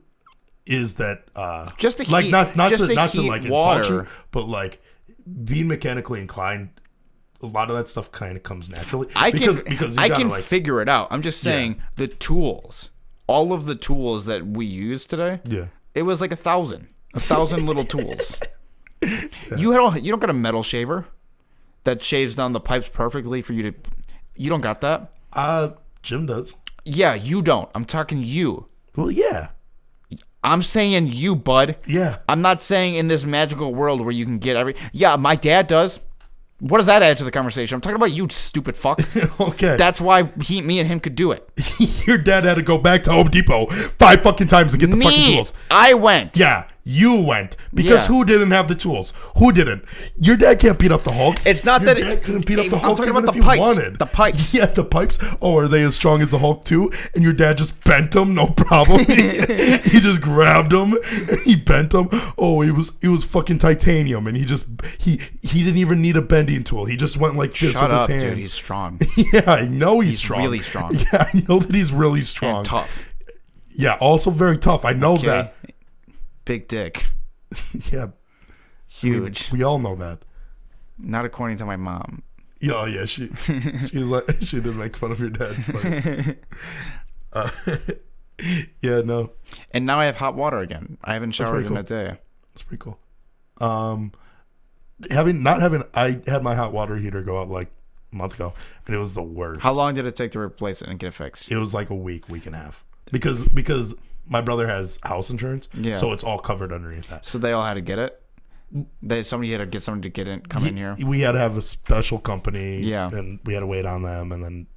is that Just to like heat- not just to to not to heat like insult you, water. but like being mechanically inclined, a lot of that stuff kind of comes naturally. I because can you I gotta, can like, figure it out. I'm just saying the tools, all of the tools that we use today. Yeah. It was like 1,000 little tools. You don't got a metal shaver that shaves down the pipes perfectly for you to. You don't got that. Jim does. Yeah, you don't. I'm talking you. Well, yeah. I'm saying you, bud. Yeah. I'm not saying in this magical world where you can get every. Yeah, my dad does. What does that add to the conversation? I'm talking about you, stupid fuck. Okay. That's why me and him could do it. Your dad had to go back to Home Depot 5 fucking times to get the fucking tools. I went. Yeah, you went. Because Yeah. who didn't have the tools? Who didn't? Your dad can't beat up the Hulk. It's not Your that dad couldn't beat up the I'm Hulk talking even about if the he pipes. wanted. The pipes. Yeah, the pipes. Oh, are they as strong as the Hulk too? And your dad just bent them, no problem. He just grabbed them and he bent them. Oh, it was fucking titanium, and he didn't even need a bending tool. He just went like this Shut with up, his hands. dude. He's strong. Yeah, I know he's strong. really strong. Yeah, I know that he's really strong. And tough. Yeah, also very tough. I know Okay. that. Big dick. Yeah, Huge. we all know that. Not according to my mom. Yeah, oh, yeah, she's like she didn't make fun of your dad. Yeah, no, And now I have hot water again. I haven't showered pretty in cool. a day. it's pretty cool. I had my hot water heater go out like a month ago, and it was the worst. How long did it take to replace it and get it fixed? It was like a week and a half because my brother has house insurance, Yeah. so it's all covered underneath that. So they all had to get it? Somebody had to get someone to come in here? We had to have a special company, Yeah. and we had to wait on them, and then,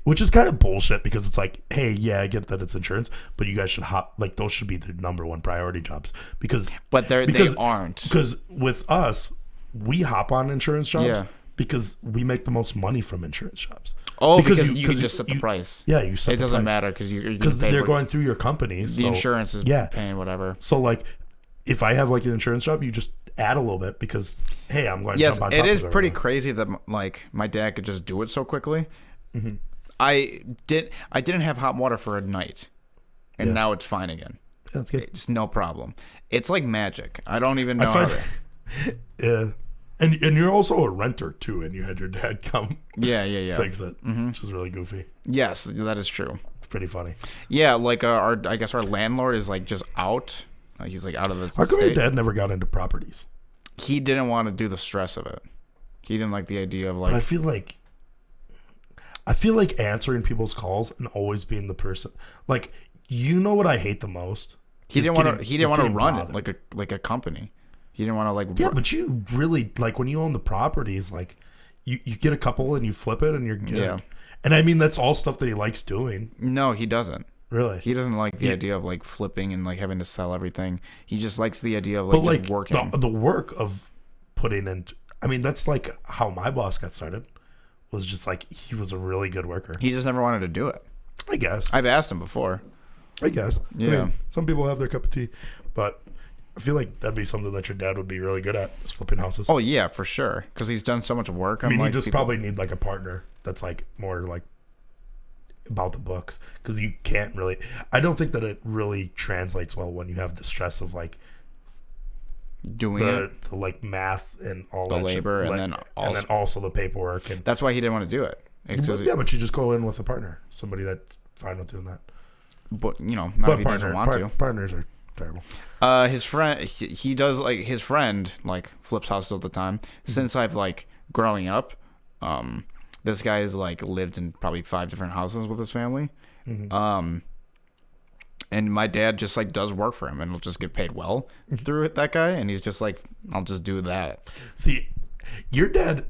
which is kind of bullshit because it's like, hey, yeah, I get that it's insurance, but you guys should those should be the number one priority jobs because They aren't. because with us, we hop on insurance jobs Yeah. because we make the most money from insurance jobs. Oh, because you can just set the price. Yeah, you set It the doesn't price. matter because you're Because getting paid they're what- going through your company. the So, insurance is yeah. paying whatever. So like, if I have like an insurance job, you just add a little bit because hey, I'm going to Yes, jump on it top is of pretty everyone. crazy that like my dad could just do it so quickly. Mm-hmm. I didn't have hot water for a night, and Yeah. now it's fine again. Yeah, that's good. It's no problem. It's like magic. I don't even know. I find, yeah, and you're also a renter too, and you had your dad come Yeah. fix it, which is really goofy. Yes, that is true. It's pretty funny. Yeah, like I guess our landlord is like just out. He's like out of the How come your state. dad never got into properties? He didn't want to do the stress of it. He didn't like the idea of But like. I feel like answering people's calls and always being the person. Like, you know what I hate the most? He didn't want to. He didn't want to getting run bothered. it like a company. He didn't want to like. Yeah, but you really like when you own the properties. Like, you get a couple and you flip it and you're good. Yeah. And I mean that's all stuff that he likes doing. No, he doesn't. Really. He doesn't like the idea of like flipping and like having to sell everything. He just likes the idea of like But just like working. the work of putting in. I mean that's like how my boss got started. Was just like he was a really good worker. He just never wanted to do it. I guess. I've asked him before. Yeah. I Yeah. mean, some people have their cup of tea, but I feel like that'd be something that your dad would be really good at, is flipping houses. Oh yeah, for sure. Because he's done so much work. I mean, like, you just people- probably need like a partner that's like more like about the books because you can't really. I don't think that it really translates well when you have the stress of like doing it. the like math and all The that shit. labor, and Like, then also the paperwork and That's why he didn't want to do it. It's just- yeah, but you just go in with a partner, somebody that's fine with doing that. but not But if he doesn't want to. partners are terrible. His friend, he does like his friend like flips houses all the time. Since I've like growing up, this guy has like lived in probably 5 different houses with his family. And my dad just like does work for him and will just get paid well through it. That guy, and he's just like, I'll just do that. See, your dad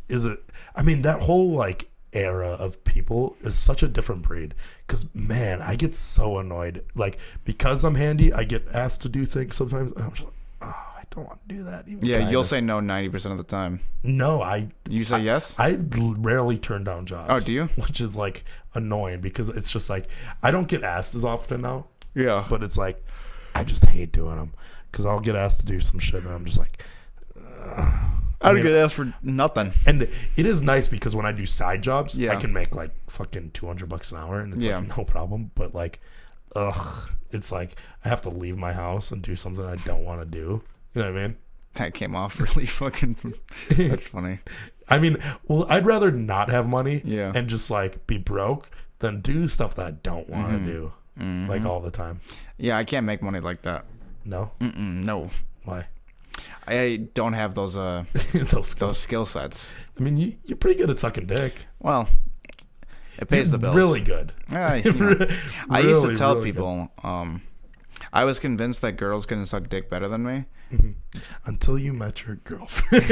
is I mean, that whole like era of people is such a different breed. Because man, I get so annoyed. Like because I'm handy, I get asked to do things sometimes. And I'm just like, oh, I don't want to do that. Even Yeah, kinda. you'll say no 90% of the time. No, I You say yes? I rarely turn down jobs. Oh, do you? Which is like annoying because it's just like I don't get asked as often now. Yeah. But it's like I just hate doing them because I'll get asked to do some shit and I'm just like, I would get asked for nothing. And it is nice because when I do side jobs, Yeah. I can make like fucking $200 an hour, and it's Yeah. like no problem. But like, it's like I have to leave my house and do something I don't want to do. You know what I mean? That came off really fucking. That's funny. I mean, well, I'd rather not have money Yeah. and just like be broke than do stuff that I don't want to do like all the time. Yeah, I can't make money like that. No, No, why? I don't have those Those skills. those skill sets. I mean, you're pretty good at sucking dick. Well, it pays the bills. Really good. I used to tell really people, I was convinced that girls couldn't suck dick better than me. Until you met your girlfriend. She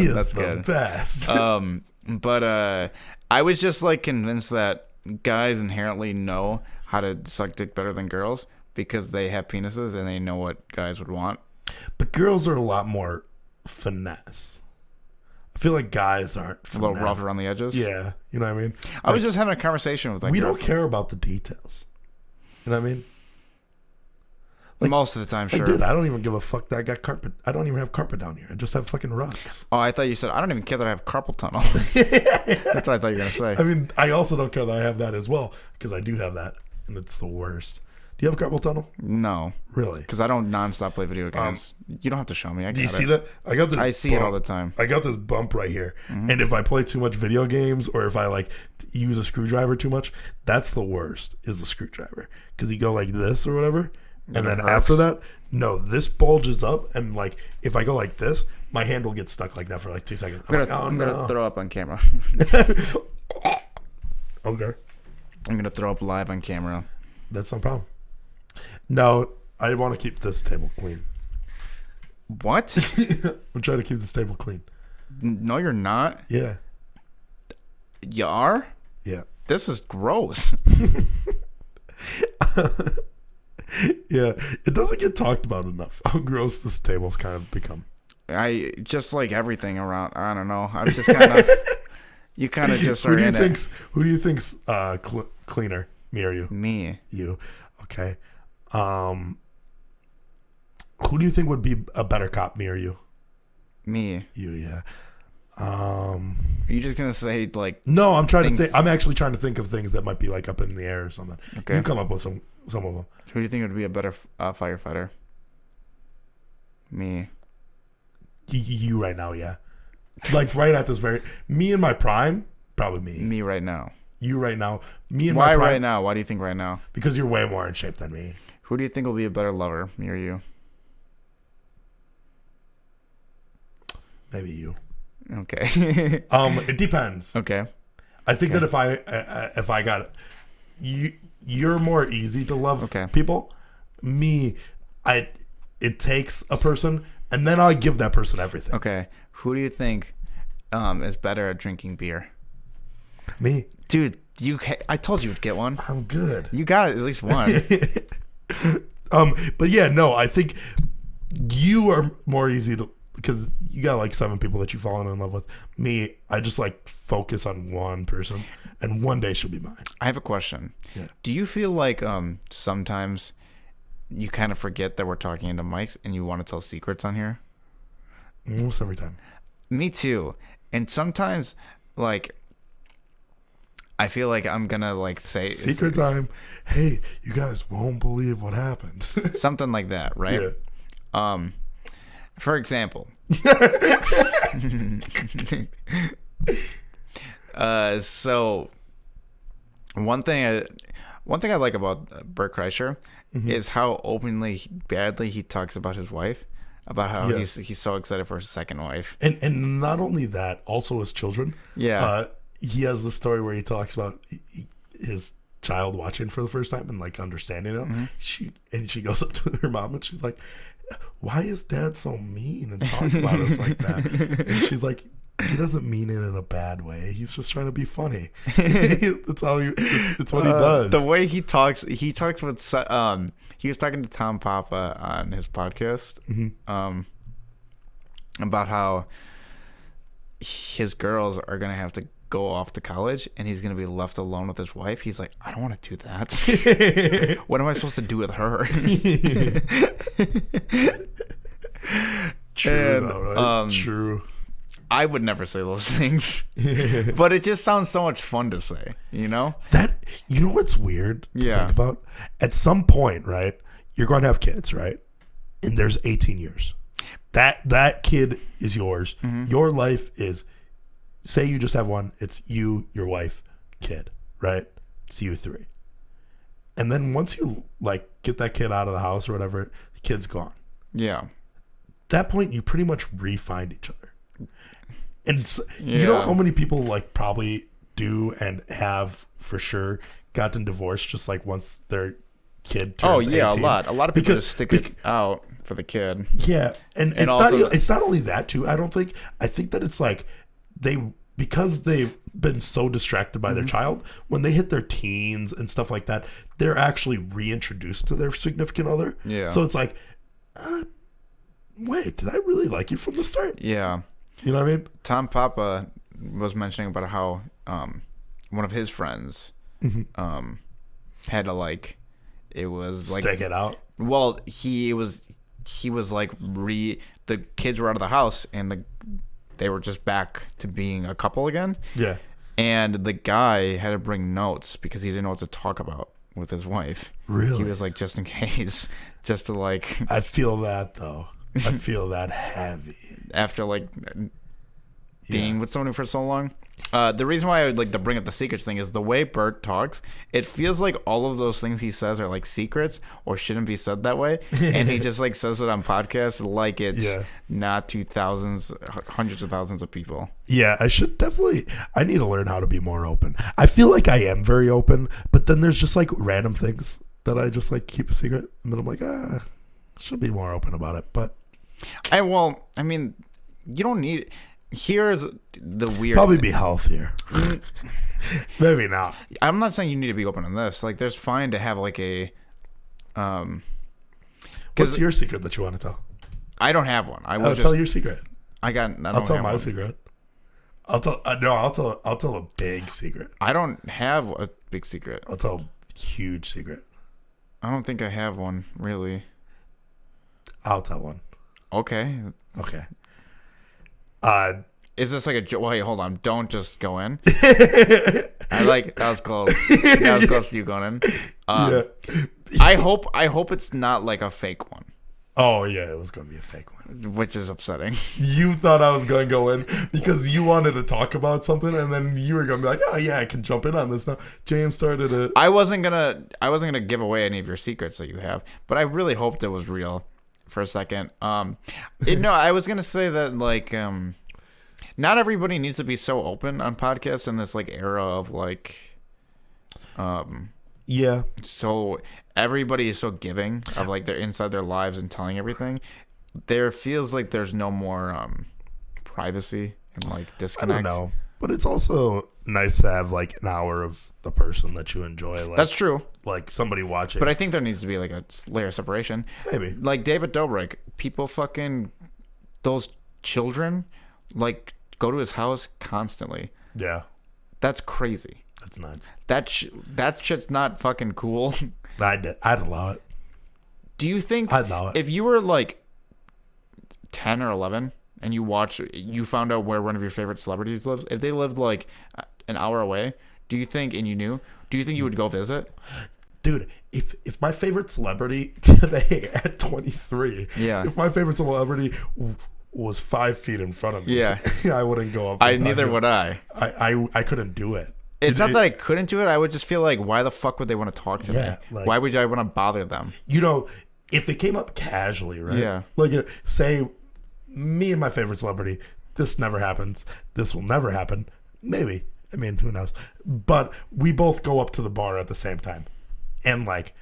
is that's the good. best. But I was just like convinced that guys inherently know how to suck dick better than girls because they have penises and they know what guys would want. But girls are a lot more finesse. I feel like guys aren't A little finesse. rough around the edges. Yeah, you know what I mean? I was just having a conversation with like We don't care about the details. You know what I mean? most of the time, Like, sure. dude, I don't even give a fuck that I got carpet. I don't even have carpet down here. I just have fucking rugs. Oh, I thought you said I don't even care that I have carpal tunnel. That's what I thought you were gonna say. I mean, I also don't care that I have that as well because I do have that, and it's the worst. Do you have a carpal tunnel? No, Really? because I don't nonstop play video games. You don't have to show me. I Do you got see it. that? I got this. I see it all the time. I got this bump right here, and if I play too much video games or if I like use a screwdriver too much, that's the worst. Is the screwdriver because you go like this or whatever, and then hurts. after that, no, this bulges up, and like if I go like this, my hand will get stuck like that for like 2 seconds. I'm I'm like, gonna throw up on camera. okay, I'm gonna throw up live on camera. that's no problem. No, I want to keep this table clean. What? I'm trying to keep this table clean. No, you're not. Yeah, You are. yeah. This is gross. Yeah, it doesn't get talked about enough how gross this table's kind of become. I just like everything around. I don't know. I'm just kind of. You kind of just are in it. Who do you think's cleaner, me or you? Me. You. Okay. Who do you think would be a better cop, me or you? Me. You, yeah. Are you just gonna say like? No, I'm trying to think. I'm actually trying to think of things that might be like up in the air or something. Okay. You come up with some of them. Who do you think would be a better firefighter? Me. You right now, yeah. Like right at this me in my prime, probably me. Me right now. You right now, me in Why my prime. right now? Why do you think right now? Because you're way more in shape than me. Who do you think will be a better lover, me or you? Maybe you. Okay. It depends. Okay. I think that if I got it, you're more easy to love Okay. people. Me, it takes a person, and then I give that person everything. Okay. Who do you think is better at drinking beer? Me, Dude, I told you would get one. I'm good. You got at least one. But yeah, no, I think you are more easy to because you got like 7 people that you've fallen in love with. Me, I just like focus on one person, and one day she'll be mine. I have a question. Yeah. Do you feel like sometimes you kind of forget that we're talking into mics and you want to tell secrets on here? Almost every time. Me too. And sometimes, like, I feel like I'm gonna like say Secret time. Hey, you guys won't believe what happened. something like that, right? Yeah. For example, so one thing I like about Bert Kreischer is how openly badly he talks about his wife, about how Yeah. he's so excited for his second wife. And not only that, also his children. Yeah. He has the story where he talks about his child watching for the first time and like understanding it. She goes up to her mom and she's like, "Why is Dad so mean and talk about us like that?" And she's like, "He doesn't mean it in a bad way. He's just trying to be funny." That's how it's what he does. The way he talks with he was talking to Tom Papa on his podcast about how his girls are gonna have to go off to college and he's gonna be left alone with his wife. He's like, I don't want to do that. What am I supposed to do with her? True, And, though, right? True. I would never say those things, but it just sounds so much fun to say, you know? That, you know what's weird to Yeah. think about? At some point, right, you're going to have kids, right? And there's 18 years. That kid is yours. Mm-hmm. Your life is, say you just have one, it's you, your wife, kid, right? It's you three. And then once you, like, get that kid out of the house or whatever, the kid's gone. Yeah. At that point, you pretty much re-find each other. And you Yeah. know how many people, like, probably do and have for sure gotten divorced just, like, once their kid turns 18? A lot. A lot of people Because- just stick it out for the kid. Yeah, and it's also- not. It's not only that too. I don't think. I think that it's like because they've been so distracted by Mm-hmm. their child, when they hit their teens and stuff like that, they're actually reintroduced to their significant other. Yeah. So it's like, wait, did I really like you from the start? Yeah. You know what I mean? Tom Papa was mentioning about how one of his friends had to, like, it was like, Stick it out. well, he was like the kids were out of the house and they were just back to being a couple again, Yeah. and the guy had to bring notes because he didn't know what to talk about with his wife. Really? He was like, just in case, just to, like, I feel that though. I feel that heavy. after, like, being with someone for so long. The reason why I would like to bring up the secrets thing is the way Bert talks. It feels like all of those things he says are like secrets or shouldn't be said that way, and he just like says it on podcasts like it's not to thousands, hundreds of thousands of people. Yeah, I should definitely. I need to learn how to be more open. I feel like I am very open, but then there's just like random things that I just like keep a secret, and then I'm like, I should be more open about it. But I mean, you don't need. Here's the weird. probably thing. be healthier. Maybe not. I'm not saying you need to be open on this. Like, there's fine to have like a. What's your secret that you want to tell? I don't have one. I I'll was tell just. your secret. I don't I'll tell have my one. secret. I'll tell. No, I'll tell a big secret. I don't have a big secret. I'll tell a huge secret. I don't think I have one really. I'll tell one. Okay. Okay. Is this like a joke? Wait, hold on. Don't just go in. I like that was close. That was close to you going in. Yeah. I hope it's not like a fake one, Oh yeah, it was gonna be a fake one. which is upsetting. You thought I was going to go in because you wanted to talk about something, and then you were going to be like, "Oh yeah, I can jump in on this now." James started it. I wasn't gonna give away any of your secrets that you have, but I really hoped it was real for a second. No, I was gonna say that like not everybody needs to be so open on podcasts in this like era of like Yeah, so everybody is so giving of like their inside their lives and telling everything. There feels like there's no more privacy and like I disconnect. don't know, but it's also nice to have like an hour of the person that you enjoy. Like, That's true, like somebody watching. but I think there needs to be like a layer of separation. Maybe. Like David Dobrik, people fucking those children like go to his house constantly. Yeah, That's crazy. that's nuts. That shit's not fucking cool. I'd allow it. Do you think I'd allow it. if you were like 10 or 11 and you found out where one of your favorite celebrities lives, if they lived like an hour away, do you think you would go visit? Dude, if my favorite celebrity today at 23, Yeah. if my favorite celebrity was 5 feet in front of me, Yeah. I wouldn't go up. Neither would I. I couldn't do it. It's not that I couldn't do it. I would just feel like, why the fuck would they want to talk to Yeah, me? like- Why would I want to bother them? You know, if it came up casually, right? Yeah. Like, say, me and my favorite celebrity, this never happens. This will never happen. Maybe. I mean, who knows? But we both go up to the bar at the same time. And, like,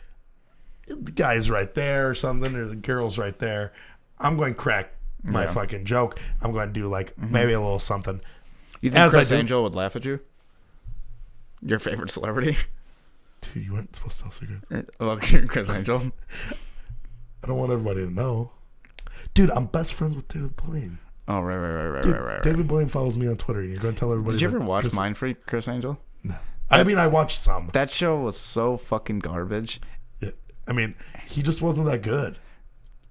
the guy's right there or something, or the girl's right there. I'm going to crack my fucking joke. I'm going to do, like, maybe a little something. You think As I Chris do- Angel would laugh at you? Your favorite celebrity? Dude, you weren't supposed to tell secrets. Well, Chris Angel. I don't want everybody to know. Dude, I'm best friends with David Blaine. Oh, right. Dude, David Blaine follows me on Twitter. And you're going to tell everybody. Did you ever that watch Chris- Mind Freak, Chris Angel? No. I mean, I watched some. That show was so fucking garbage. Yeah. I mean, he just wasn't that good.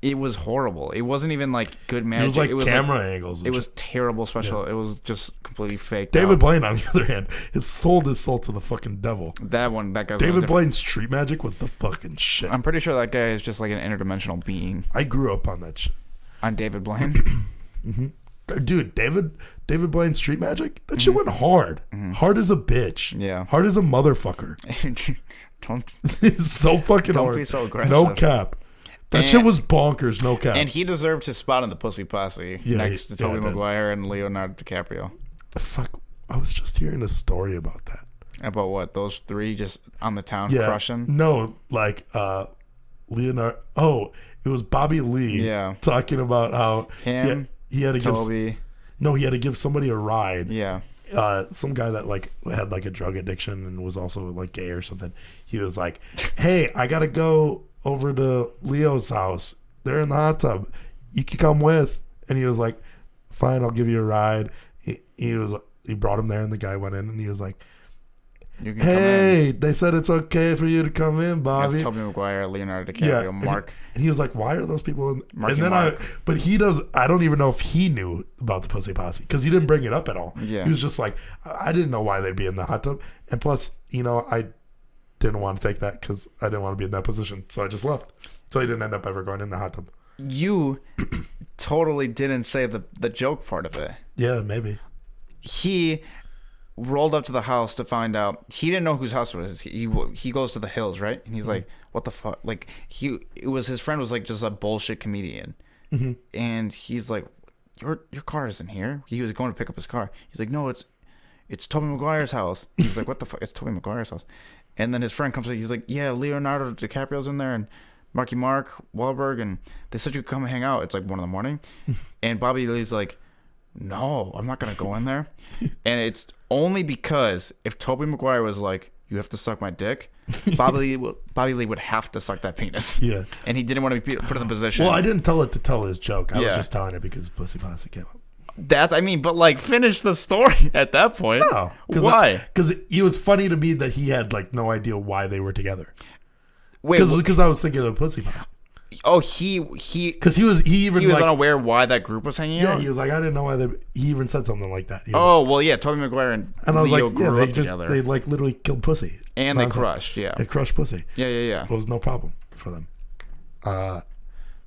It was horrible. It wasn't even like good magic. It was like camera angles. It was terrible special. Yeah. It was just completely fake. David Blaine, on the other hand, has sold his soul to the fucking devil. That guy's David Blaine's street magic was the fucking shit. I'm pretty sure that guy is just like an interdimensional being. I grew up on that shit. On David Blaine? Mm-hmm. Dude, David Blaine street magic? That shit went hard. Mm-hmm. Hard as a bitch. Yeah. Hard as a motherfucker. It's so fucking hard. Don't be so aggressive. No cap. That shit was bonkers, no cap. And he deserved his spot in the Pussy Posse next to Tobey Maguire and Leonardo DiCaprio. Fuck, I was just hearing a story about that. About what? Those three just on the town crushing? No, like Leonardo. Oh, it was Bobby Lee talking about how he had to Toby. He had to give somebody a ride. Yeah. Some guy that like had like a drug addiction and was also like gay or something. He was like, "Hey, I gotta go over to Leo's house. They're in the hot tub. You can come with." And he was like, "Fine, I'll give you a ride." He brought him there, and the guy went in, and he was like, "You can come in. They said it's okay for you to come in, Bobby." That's Tobey Maguire, Leonardo DiCaprio, Mark. And he was like, "Why are those people in?" Mark and then I don't even know if he knew about the Pussy Posse because he didn't bring it up at all. Yeah. He was just like, I didn't know why they'd be in the hot tub, and plus, I didn't want to take that because I didn't want to be in that position, so I just left. So he didn't end up ever going in the hot tub. You totally didn't say the joke part of it. Yeah, maybe. He rolled up to the house to find out. He didn't know whose house it was. He goes to the hills, right? And he's like, "What the fuck?" Like his friend was like just a bullshit comedian, and he's like, "Your car isn't here." He was going to pick up his car. He's like, "No, it's Tobey Maguire's house." He's like, "What the fuck? It's Tobey Maguire's house." And then his friend comes in. He's like, "Yeah, Leonardo DiCaprio's in there and Marky Mark Wahlberg, and they said you could come and hang out." It's like 1 a.m. And Bobby Lee's like, "No, I'm not gonna go in there." And it's only because if Tobey Maguire was like, "You have to suck my dick," Bobby Lee would have to suck that penis. Yeah. And he didn't want to be put in the position. Well, I didn't tell it to tell his joke. I was just telling it because Pussy Posse came up. But like, finish the story at that point. No. Why? Because it was funny to me that he had like no idea why they were together. Wait, because I was thinking of Pussy Posse. Oh, he was unaware why that group was hanging out. Yeah, he was like, I didn't know why he even said something like that. Tobey Maguire and I was Leo like, grew up together. They like literally killed pussy, and they crushed. They crushed pussy. Yeah. It was no problem for them.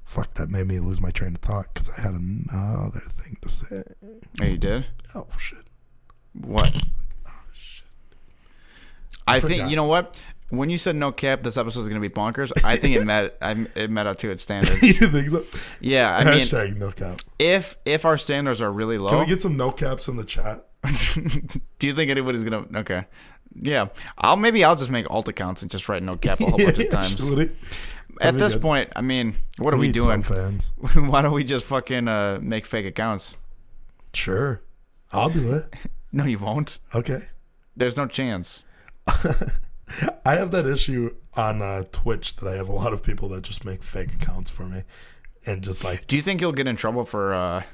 Fuck, that made me lose my train of thought because I had another thing to say. Oh, you did? Oh shit! What? Oh shit! I think you know what. When you said no cap, this episode is going to be bonkers. I think it met up to its standards. You think so? Yeah, Hashtag no cap. If our standards are really low, can we get some no caps in the chat? Do you think anybody's gonna? Okay, yeah. I'll just make alt accounts and just write no cap a whole bunch of times. At this point, I mean, what are we doing? Fans. Why don't we just fucking make fake accounts? Sure, I'll do it. No, you won't. Okay. There's no chance. I have that issue on Twitch that I have a lot of people that just make fake accounts for me, and just like. Do you think you'll get in trouble for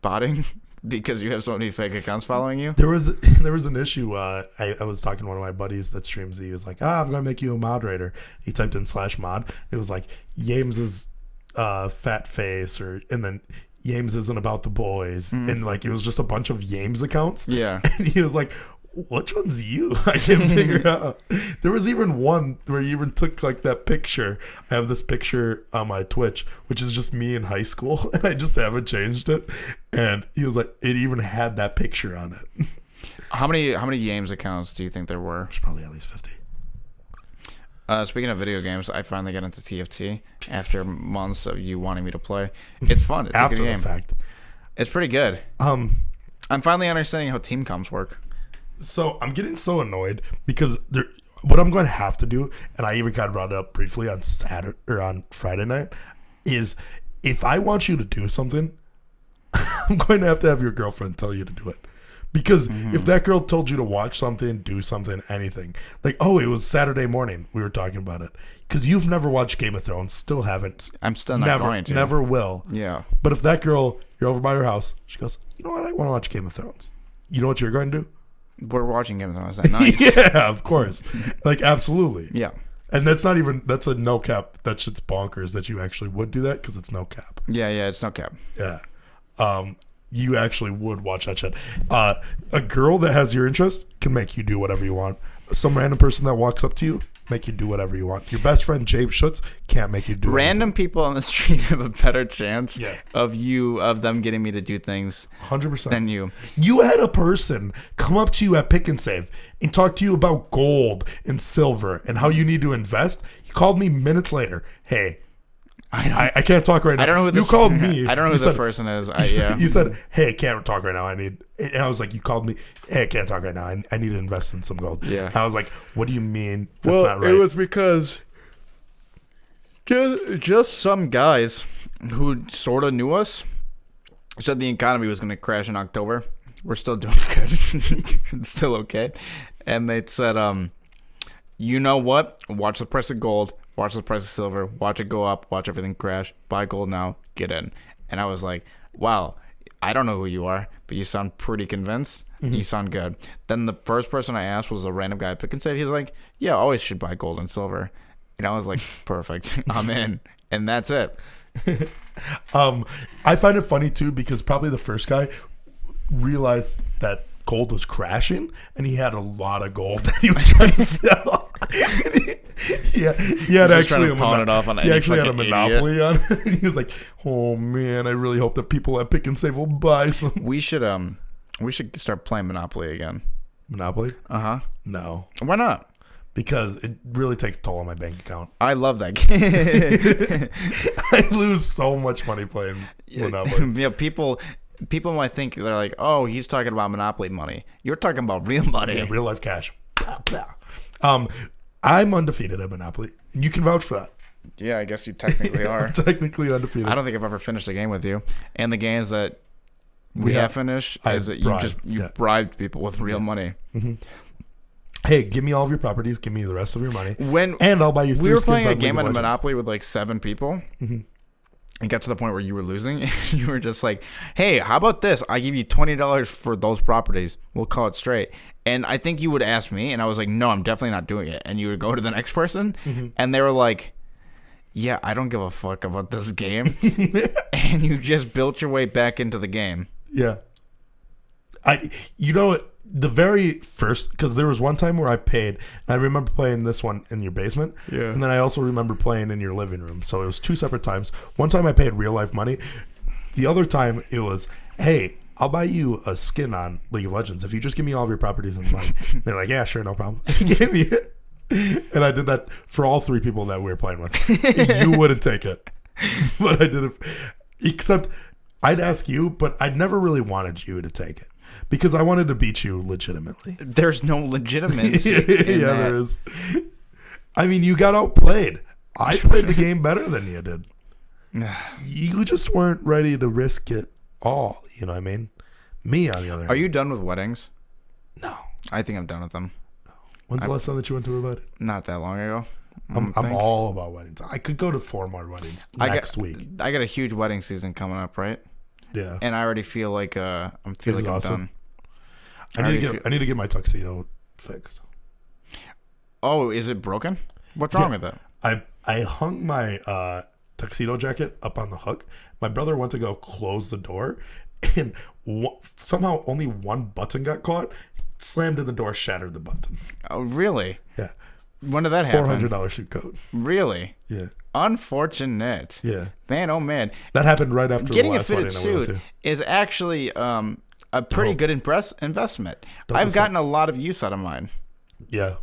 botting because you have so many fake accounts following you? There was an issue. I was talking to one of my buddies that streams. He was like, "I'm gonna make you a moderator." He typed in /mod. It was like Yames's fat face, and then Yames isn't about the boys, and like it was just a bunch of Yames accounts. Yeah, and he was like, "Which one's you?" I can't figure out. There was even one where you even took like that picture. I have this picture on my Twitch, which is just me in high school, and I just haven't changed it. And he was like, it even had that picture on it. How many Yames accounts do you think there were? There's probably at least 50. Speaking of video games, I finally got into TFT after months of you wanting me to play. It's fun. It's after a good game. The fact. It's pretty good. I'm finally understanding how team comps work. So I'm getting so annoyed because what I'm going to have to do, and I even got brought up briefly on Saturday or on Friday night, is if I want you to do something, I'm going to have your girlfriend tell you to do it. Because if that girl told you to watch something, do something, anything, like, oh, it was Saturday morning, we were talking about it. Because you've never watched Game of Thrones, still haven't. I'm still not going to. Never will. Yeah. But if that girl, you're over by her house, she goes, you know what, I want to watch Game of Thrones. You know what you're going to do? We're watching Game of Thrones at night. Yeah, of course. Like, absolutely. Yeah. And that's not even, that's a no cap. That shit's bonkers that you actually would do that because it's no cap. Yeah, it's no cap. Yeah. You actually would watch that shit. A girl that has your interest can make you do whatever you want. Some random person that walks up to you, make you do whatever you want. Your best friend James Schutz can't make you do Random anything. people on the street have a better chance Yeah. of them getting me to do things 100%. than you. You had a person come up to you at Pick and Save and talk to you about gold and silver and how you need to invest. You called me minutes later. Hey, I can't talk right now. I don't know who you called me. I don't know who You the said- person is. You said, hey, I can't talk right now. And I was like, you called me. Hey, I can't talk right now. I need to invest in some gold. Yeah. And I was like, what do you mean? That's not right. It was because just some guys who sort of knew us said the economy was going to crash in October. We're still doing good. It's still okay. And they said, you know what? Watch the price of gold. Watch the price of silver. Watch it go up. Watch everything crash. Buy gold now. Get in. And I was like, wow, I don't know who you are, but you sound pretty convinced. You sound good. Then the first person I asked was a random guy at Pick and Save. He was like, yeah, I always should buy gold and silver. And I was like, perfect. I'm in. And that's it. I find it funny too because probably the first guy realized that gold was crashing and he had a lot of gold that he was trying to sell. Yeah, he had Just actually trying to pawn it off on he any actually had a fucking monopoly on it. And he was like, "Oh man, I really hope that people at Pick and Save will buy some We should start playing Monopoly again. Monopoly." Uh-huh. No, Why not? because it really takes a toll on my bank account. I love that game. I lose so much money playing Monopoly. Yeah, people might think they're like, "Oh, he's talking about Monopoly money." You're talking about real money. Yeah, real life cash. I'm undefeated at Monopoly, and you can vouch for that. Yeah, I guess you technically are. I'm technically undefeated. I don't think I've ever finished a game with you. And the games that we Yeah. have finished I is that bribed, you yeah. bribed people with real money. Hey, give me all of your properties. Give me the rest of your money. When And I'll buy you 3 we were skins playing a on League game of on Legends. Monopoly with like 7 people, it got to the point where you were losing. And you were just like, "Hey, how about this? I give you $20 for those properties. We'll call it straight." And I think you would ask me, and I was like, "No, I'm definitely not doing it." And you would go to the next person, and they were like, "Yeah, I don't give a fuck about this game." And you just built your way back into the game. Yeah. You know what? The very first, because there was one time where I paid, and I remember playing this one in your basement, Yeah. and then I also remember playing in your living room. So it was 2 separate times. One time I paid real life money. The other time it was, hey, I'll buy you a skin on League of Legends if you just give me all of your properties and money. They're like, yeah, sure, no problem. Give me it. And I did that for all 3 people that we were playing with. You wouldn't take it, but I did it. Except I'd ask you, but I'd never really wanted you to take it because I wanted to beat you legitimately. There's no legitimacy. Yeah, in that. there is. I mean, you got outplayed. I played the game better than you did. You just weren't ready to risk it all. You know what I mean? Me, on the other hand. Are you done with weddings? No. I think I'm done with them. When's the last time that you went to a wedding? Not that long ago. I'm think. all about weddings. I could go to 4 more weddings next week. I got a huge wedding season coming up, right? Yeah. And I already feel like I'm awesome. done. I need to get my tuxedo fixed. Oh, is it broken? What's wrong with it? I hung my tuxedo jacket up on the hook. My brother went to go close the door, and somehow only one button got caught. Slammed in the door, shattered the button. Oh, really? Yeah. When did that happen? $400 suit coat. Really? Yeah. Unfortunate. Yeah. Man, oh man. That happened right after Getting the a last fitted wedding I went suit to. is actually a pretty good investment. I've gotten a lot of use out of mine. Yeah.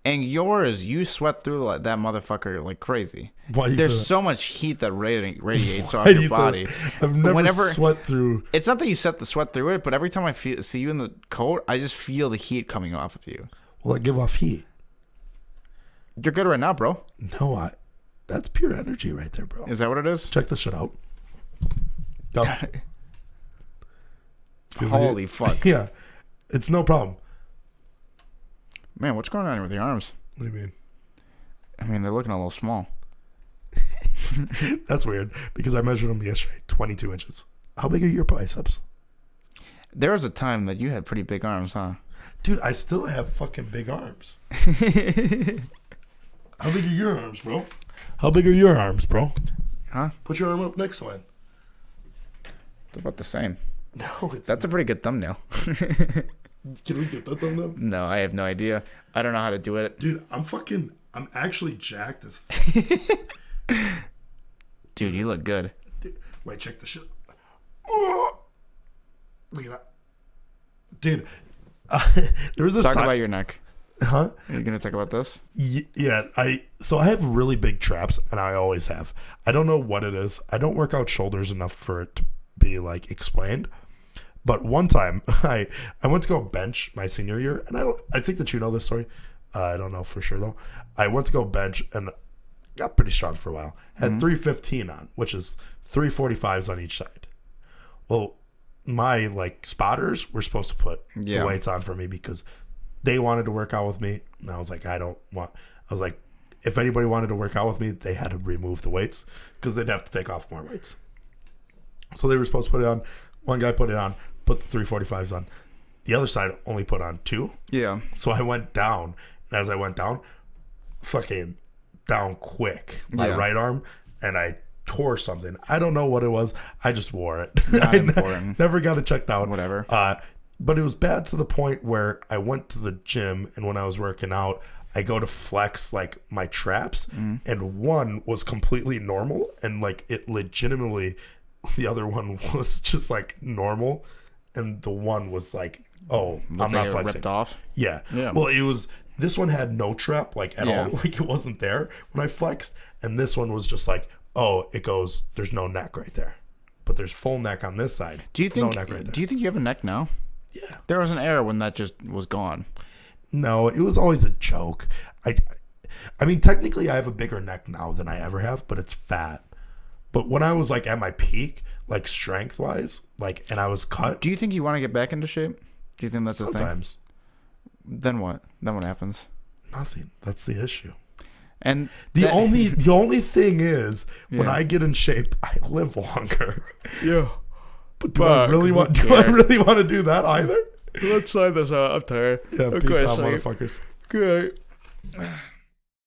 And yours, you sweat through that motherfucker like crazy. Why do you There's say that? so much heat that radiates off Why do your you say body. that? I've never sweat through. It's not that you set the sweat through it, but every time I see you in the coat, I just feel the heat coming off of you. Well, I give off heat. You're good right now, bro. No, that's pure energy right there, bro. Is that what it is? Check this shit out. Go. Feel the Holy heat? fuck. Yeah. It's no problem. Man, what's going on with your arms? What do you mean? I mean, they're looking a little small. That's weird because I measured them yesterday. 22 inches. How big are your biceps? There was a time that you had pretty big arms, huh? Dude, I still have fucking big arms. How big are your arms, bro? How big are your arms, bro? Huh? Put your arm up next to mine. It's about the same. No, it's That's a pretty good thumbnail. Can we get that thumbnail? No, I have no idea. I don't know how to do it. Dude, I'm actually jacked as Dude, you look good. Dude, wait, check the shit. Oh, look at that. Dude, there was this Talk time. about your neck. Huh? Are you going to talk about this? Yeah, I have really big traps, and I always have. I don't know what it is. I don't work out shoulders enough for it to be like explained. But one time, I went to go bench my senior year, and I think that you know this story. I don't know for sure though. I went to go bench and got pretty strong for a while. Had 315 on, which is 345s on each side. Well, my like spotters were supposed to put the weights on for me because they wanted to work out with me. And I was like, I was like, if anybody wanted to work out with me, they had to remove the weights because they'd have to take off more weights. So they were supposed to put it on. One guy put it on, put the 345s on. The other side only put on 2. Yeah. So I went down. And as I went down, fucking down quick, my right arm, and I tore something. I don't know what it was. I just wore it. Not I important. never got it checked out. Whatever. But it was bad to the point where I went to the gym, and when I was working out, I go to flex like my traps, and one was completely normal, and like it legitimately, the other one was just like normal, and the one was like, oh, I'm not flexing. Ripped off. Yeah. Well, it was. This one had no trap like at all, like it wasn't there when I flexed, and this one was just like, oh, it goes. There's no neck right there, but there's full neck on this side. Do you think? No neck right there. Do you think you have a neck now? Yeah. There was an era when that just was gone. No, it was always a joke. I mean, technically, I have a bigger neck now than I ever have, but it's fat. But when I was like at my peak, like strength wise, like, and I was cut. Do you think you want to get back into shape? Do you think that's a thing? Sometimes. Then what? Then what happens? Nothing. That's the issue. And the only thing is when I get in shape, I live longer. Yeah. But do I really want to do that either? Let's sign this out. I'm tired. Yeah, peace out, motherfuckers. Good.